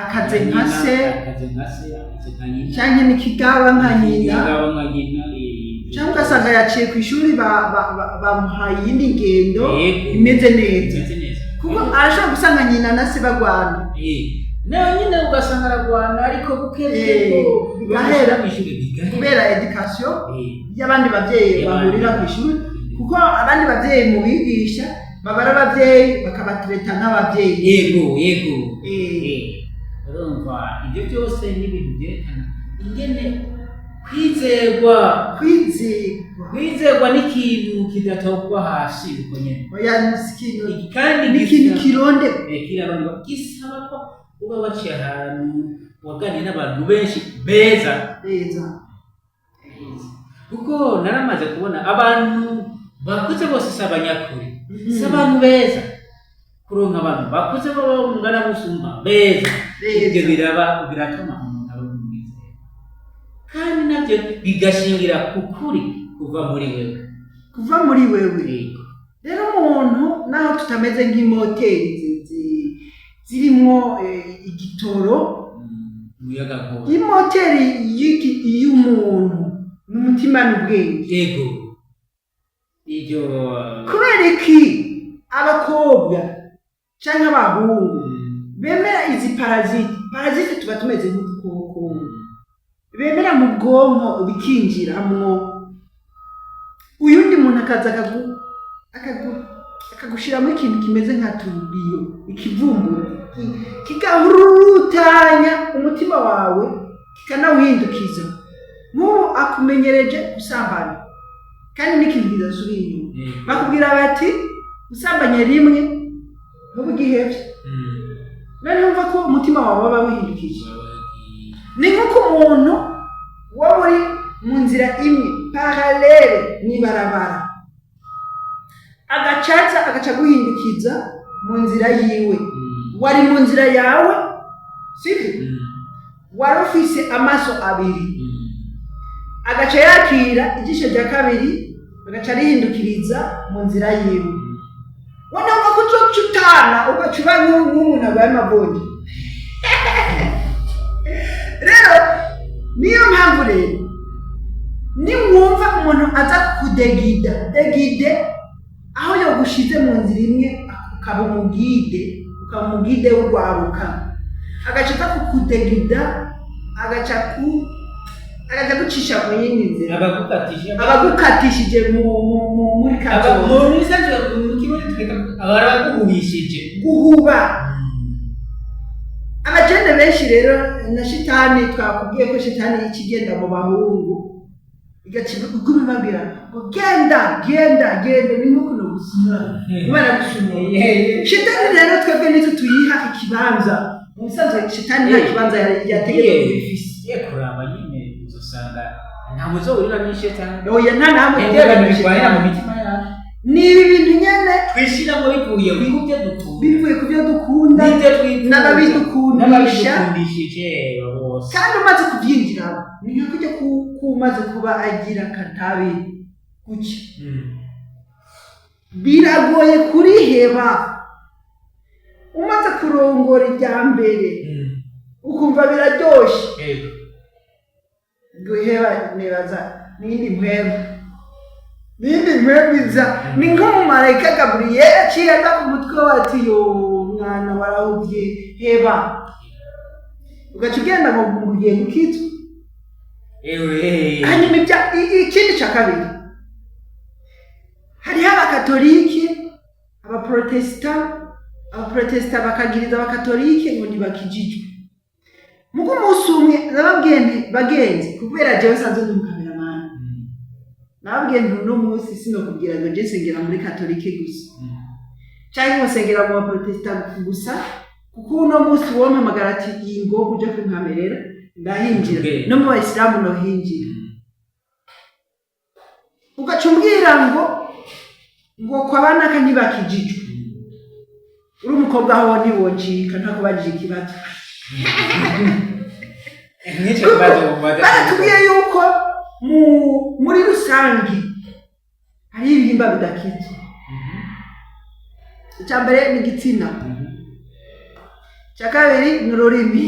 akaze nka se cyangwa n'ikigaba nka nyina cyangwa ugasanga yaciye ku ishuri bamuhaye iyindi ngendo imeze neza kuko arashobora gusanga nyina na se bagwana nawe nyine ugasanga aragwana ariko bigahera kubera education y'abandi bavyeyi bahurira ku ishuri kuko abandi bavyeyi mu bigisha babara abavyeyi bakabatreta nk'abavyeyi yego urumva ibyo byose n'ibintu byerekana ingene kwizerwa n'ikintu kidatogwa hasi uko nyene oya kandi n'ikintu kirondegwa gisaba ko uba waciye ahantu waganiye n'abantu benshi beza kuko naramaze kubona abantu bakuze bose si abanyakuri si abantu beza kuronka abantu bakuze baba mungana musumba beza ibyo biratuma umuntu aba umwizera kandi nabyo bigashingira ku kuri kuva muri wewe rero umuntu naho tutameze nk'imoteri zirimo igitoro imoteri y'umuntu n'umutima n'ubwenge kubera iki abakobwa cyangwa abahungu bemera izi parazite tuba tumeze nk'udukoko bemera mu bwonko bikinjiramo uyundi muntu akaza akagushiramo ikintu kimeze nka turubiyo ikivumbura kigahurutanya umutima wawe kikanawuhindukiza nk'ubu akumenyereje gusambana kandi n'ikintu kidasubira inyuma bakubwira bati usambanye rimwe ntubugihevye noneho umva ko umutima wawe waba wihindukije ni nk'uko umuntu waba uri mu nzira imwe paralele n'ibarabara agaca guhindukiza mu nzira yiwe wari mu nzira yawe sibyo wari ufise amaso abiri agaca yakira ijisho rya kabiri agaca rihindukiriza mu nzira yiwe wanavuga ko cutana ugacuba nk'umuntu abaye amabonye rero niyo mpamvu rero niwumva umuntu aza kudegide aho yogushize mu nzira imwe ukaba umugide w'urwaruka agaca aza kukudegida agaca gucisha mu yindi nzira abagukatishije muri abaguhubishije guhuba abajene benshi rero na shitani twakubwiye ko shitani y'ikigenda mu bahungu igacira ubw'ibibabwira ngo genda ni nk'uko no gusura ubara gushumye shitani rero twebwe nitwe tuyiha ikibanza umusanzwe shitani nta kibanza yategetse bifise kuraba nyine uzosanga nta muzowurira n'ishitani oya nta namwe bitwarira mu mitima yacu ni ibi bintu nyene twishiramo bivuye ku byo dukunda n'ababidukundishije bose kandi umaze kubyinjiramo ni nka kujya kumaze kuba agira katabi kuki biragoye kuriheba umaze kurongora irya mbere ukumva biraryoshe guheba nibaza n'indi mpembiza ni nk'umumarayika Gaburiyeli aciye aza ku mutwe wati yo mwana warahubye heba ugaca ugenda ngo ugiye gukizwa hanyuma ikindi cya kabiri hariho abakatolike abaprotesita bakagiriza abakatolike ngo ntibakijijwe muko umunsi umwe nababwiye nti bagenzi kubera jewe sanzwe ndi umukameramani nababwiye nti uno munsi sinokubwira ngo je sengera muri katolike gusa cyangwa ngo sengera mu baprotesita gusa kuko uno munsi wompamagara ati iyi ngo uje kunkamerera ndahinjira no mu bayisilamu no hinjira ugaca umbwira ngo kwa banaka ntibakijijwe uri umukobwa aho ntiwonjika nta kubajije ikibazo baratubwiye yuko muri rusange hari ibihimba bidakizwa icya mbere ni igitsina icya kabiri ni ururimi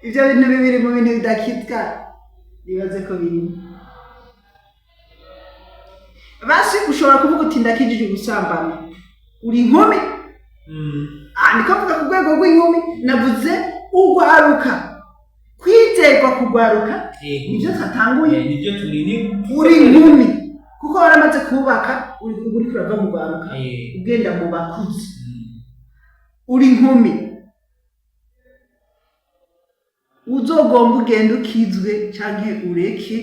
ibyo bintu bibiri mu bintu bidakizwa bibaze ko birimo basi ushobora kuvuga uti ndakijije gusambana uri inkumi niko mvuga ku rwego rw'inkumi navuze urwaruka kwizerwa kugwaruka nibyo twatanguye uri inkumi kuko waramaze kubaka uri kurava mu rwaruka ugenda mu bakuze uri inkumi uzogomba ugenda ukizwe cyangwa ureke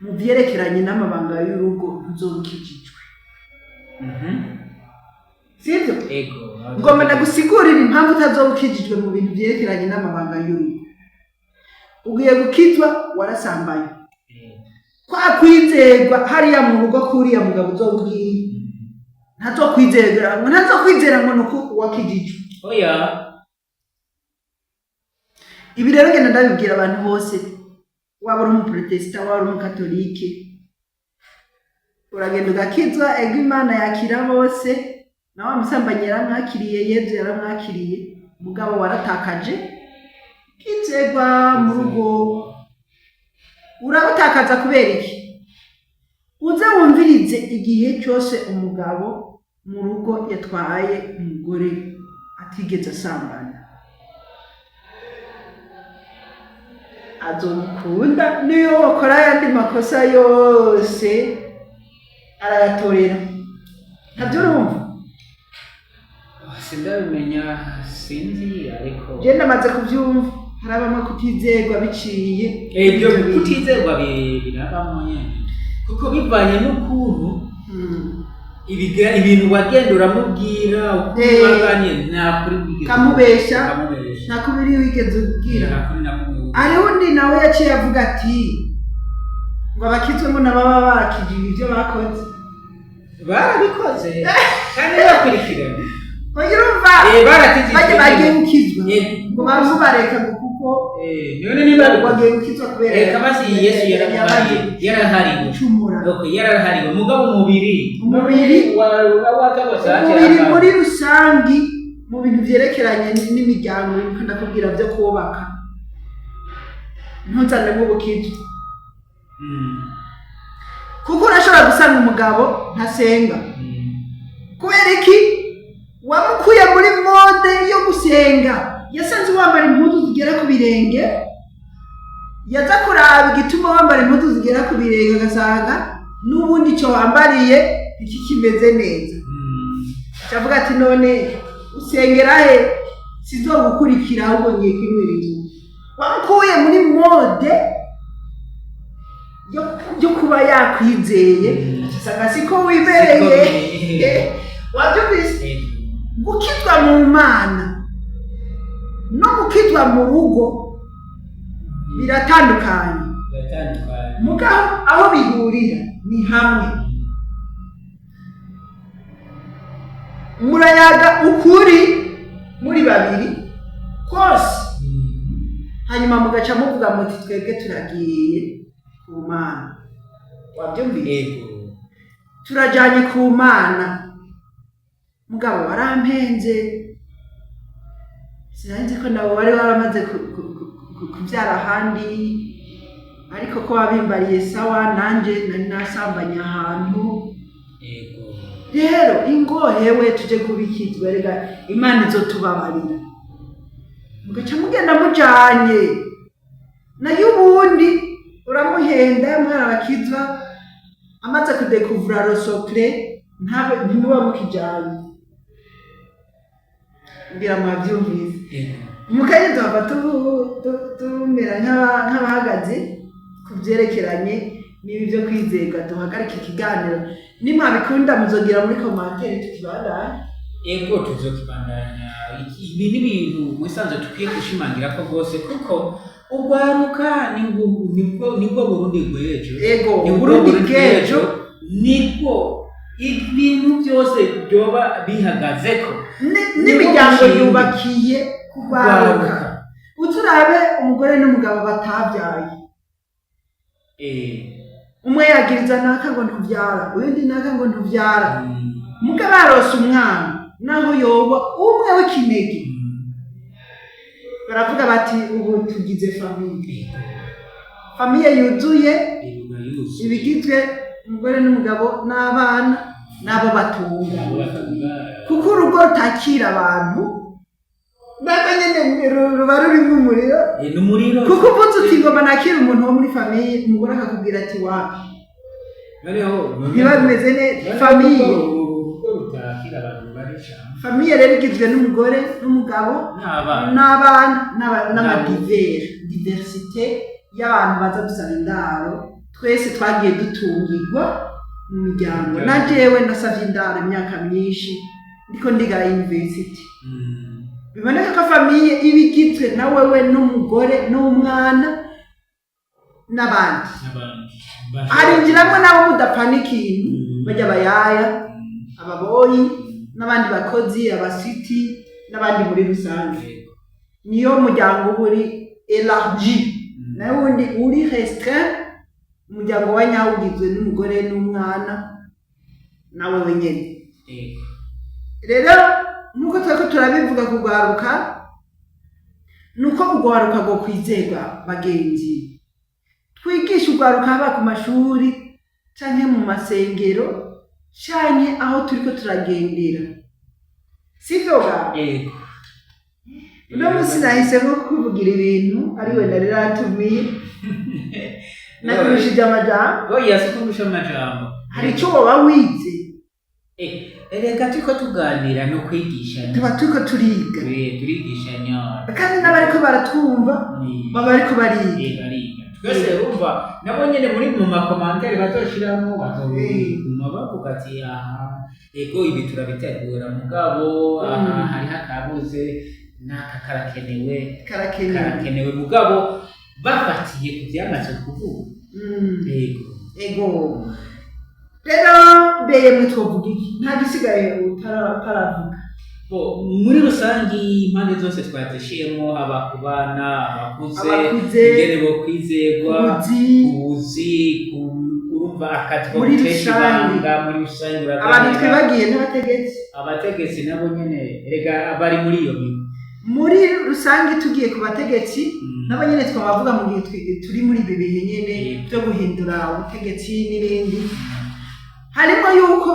mu byerekeranye n'amabanga y'urugo ntuzobukijijwe sibyo ngomba ndagusigurira impamvu utazobukijijwe mu bintu byerekeranye n'amabanga y'urugo ugiye gukizwa warasambaye kwa kwizerwa hariya mu rugo kuriya mugabo uzobwiye ntazokwizera ngo nuko wakijijwe oya ibi rero ngenda ndabibwira abantu bose waba uri umuprotesita waba uri umukatolike uragenda ugakizwa ego imana yakira bose na wa musambanyi yaramwakiriye yezu yaramwakiriye mugabo waratakaje kwizerwa mu rugo urabutakaza kubera iki uza uze wumvirize igihe cyose umugabo mu rugo yatwaye umugore atigeze asambana azomukunda, niyo bakora ayandi makosa yose arayatorera. ntabyo urumva? sindabimenya, sinzi, ariko je ndamaze kubyumva. hari abamwe kutizerwa biciye ibyo kutizerwa birabamo nyene, kuko bivanye n'ukuntu ibintu wagenda uramubwira ukumwaganye nakuri kamubesha nakubiri wigeze ubwira. hariho undi nawe yaciye avuga ati ngo abakizwe ngo nababa bakijije ibyo bakoze barabikoze kandi bakurikiranye urumva bagiye gukizwa ngo bazu bareka ngo kuko none niba bagiye gukizwa kubera kabasi Yesu yarahari gucumura. yarahari mugabo umubiri muri rusangi mu bintu byerekeranye n'imiryango ndakubwira byo kubaka ntuzanemo ubukizwa kuko urashobora gusanga umugabo ntasenga kubera iki wamukuye muri mode yo gusenga. yasanze wambara impuzu zigera ku birenge, yaza kuraba igituma wambara impuzu zigera ku birenge agasanga n'ubundi icyo wambariye iki kimeze neza. cyavuga ati none usengera he sizogukurikira ahubwo ngiye kwinywera inzoga. wamukuye muri mode yo kuba yakwizeye asanga siko wibereye. wabyumvise? gukizwa mu Mana no gukizwa mu rugo biratandukanye. mugabo aho bihurira ni hamwe. murayaga ukuri muri babiri kose, hanyuma mugaca muvuga muti twebwe turagiye ku Mana. wabyumvise? turajyanye ku Mana. mugabo warampenze, sinzi ko nabo bari baramaze kubyara ahandi, ariko ko wabimbariye sawa, nanjye nari nasambanye ahantu. rero ingohewe tuje kubikizwa, rega Imana izotubabarira. mugaca mugenda mujanye nayo, ubundi uramuhenda mwana bakizwa amaze kudekuvura rosopre ntimuba mukijanye. ngira mwabyumvise. mukanye tuhava tumera nk'abahagaze ku byerekeranye n'ibi byo kwizerwa. duhagarike ikiganiro, nimwabikunda muzogira muri komantere tukibandanya. tuzokibandanya. ibi ni ibintu musanze tukwiye gushimangira ko rwose, kuko urwaruka nibwo Burundi bw'ejo. Burundi bw'ejo nibwo ibintu byose byoba bihagazeko, n'imiryango yubakiye kurwaruka. uturabe umugore n'umugabo batabyaye, umwe yagiriza naka ngo ntubyara, undi naka ngo ntubyara. muga barose umwana naho yoba umwe w'ikinege, baravuga bati ubu tugize famiye yuzuye, ibigizwe umugore n'umugabo n'abana nabo batunga. kuko urugo rutakira abantu nyine ruba rurimo umuriro. kuko uvuze uti ngoma nakira umuntu wo muri famiye, umugore akakubwira ati wapi ntiba bimeze neza. famiye rero igizwe n'umugore n'umugabo n'abana n'amadiversite y'abantu baza gusaba indaro. twese twagiye dutungirwa mu miryango. na jewe nasavye indaro imyaka myinshi ndiko ndiga university. biboneka ko famiye ibigizwe na wewe n'umugore n'umwana n'abandi. harinjiramwo nabo mudapana ikintu, bajya abayaya, ababoyi n'abandi bakozi, abasiti n'abandi muri rusange. niyo muryango uri élargi, nawe wundi uri restreint. umuryango wa nyawo ugizwe n'umugore n'umwana nawe wenyine. rero nuko twako turabivuga kugwaruka, nuko kugwaruka go kwizerwa bagenzi. twigisha ugwaruka haba ku mashuri canke mu masengero canke aho turiko turagendera sivyo ga yego uno musi nahisemo kuvugira ibintu ariwe nari ratumiye nakurushije amajambo oya sikurusha amajambo hari ico woba wize reka turiko tuganira no kwigishanya tuba turiko turiga turigishanya kandi n'abariko baratwumva baba bariko bariga twese urumva nabo nyene muri mu makomantere bazoshiramo bazobiguma bavuga ati aha ego ibi turabitegura mugabo aha hariho akabuze n'aka karakenewe mugabo bafatiye ku vyamaze kuvuga ego rero mbeye mwitwovuga iki nta gisigaye utaravuga muri rusangi impande zose twazishiyemo haba ku bana abakuze ingene bo kwizegwa ubuzi urumva akazi ko gutesha ibanga muri rusangi abantu twibagiye abategetsi nabo nyene erega bari muri iyo migo muri rusangi tugiye ku bategetsi nabo nyene twabavuga mu gihe turi muri ibi bihe nyene byo guhindura ubutegetsi n'ibindi harimo yuko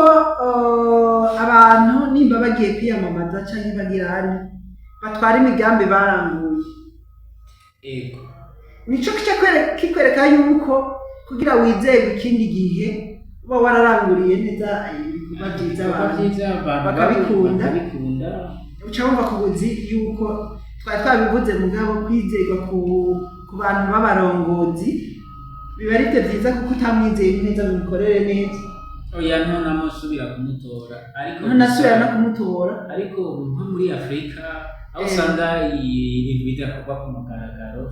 abantu nimba bagiye kwiyamamaza canke bagira hano batwara imigambi baranguye nico kikwereka yuko kugira wizeye ikindi gihe uba wararanguriye neza ibikorwa vyiza abantu bakabikunda uca wumva ku buzi yuko twari twabivuze mugabo kwizerwa ku bantu b'abarongozi biba ari byo vyiza kuko utamwizeye neza mu mikorere neza oya ntamusubira kumutora ariko nko muri Afrika aho usanga ibintu bidakorwa ku mugaragaro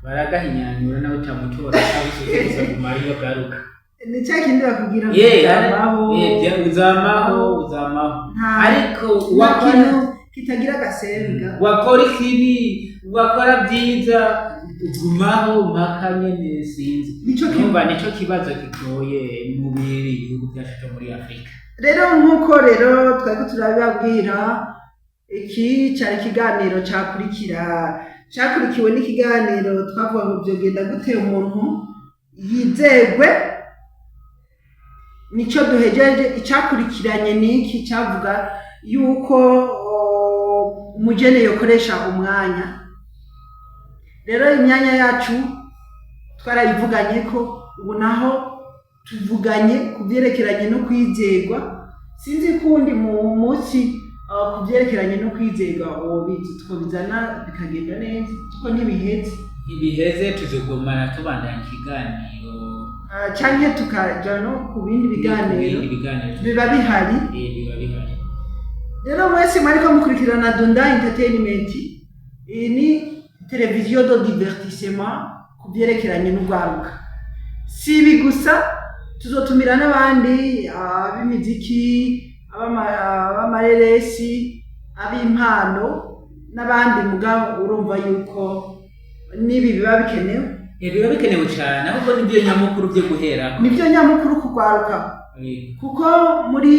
baragahinyanyura nawe utamutora abisubiza ku mariyo garuka ni cya kindi bakubwira uzamaho ariko wakino kitagira agasenga wakora ikibi wakora byiza ugumaho mpaka nyene sinzi nico kibazo kigoye mu bihugu byacu byo muri Afrika rero nkuko rero twari turababwira iki cyari ikiganiro cyakurikiwe n'ikiganiro twavuga ngo byogenda gute umuntu yizegwe nico duhejeje icyakurikiranye niki cyavuga yuko umujene yokoresha umwanya rero imyanya yacu twarayivuganye ko ubu naho tuvuganye kubyerekeranye no kwizegwa sinzi kundi mu munsi kubyerekeranye no kwizegwa twobizana bikagenda neza kuko ntibiheze tuzogumana tubandanya ikiganiro canke tukaja no ku bindi biganiro biba bihari rero mwese mwariko mukurikirana Dunda Entertainment ni televiziyo do divertissement kubyerekeranye n'urwaruka si ibi gusa tuzotumira n'abandi b'imiziki abamareresi ab'impano n'abandi mugabo urumva yuko nibi biba bikenewe cyane ahubwo nibyo nyamukuru byo guhera nibyo nyamukuru kugwaruka kuko muri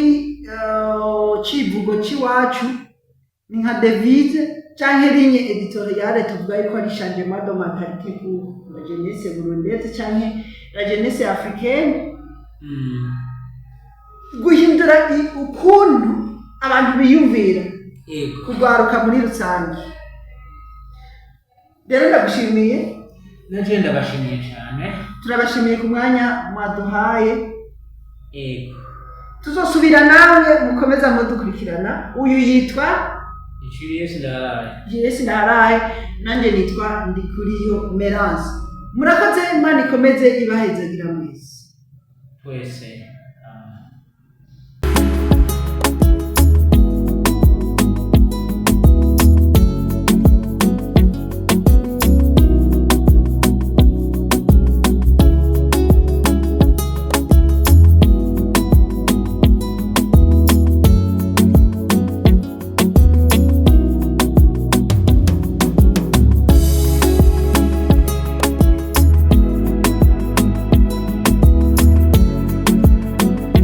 civugo ciwacu ni nka devise canke ligne editoriale tuvuga yuko ari changement de mentalité pour la jeunesse burundaise canke la jeunesse africaine guhindura ukuntu abantu biyumvira kugwaruka muri rusange rero ndagushimiye naje ndabashimiye cyane turabashimiye ku mwanya mwaduhaye tuzosubira nawe mukomeza mudukurikirana uyu yitwa Julius Ndaharaye nanjye nitwa Ndikuriyo Merance murakoze Imana ikomeze ibahezagira mwese twese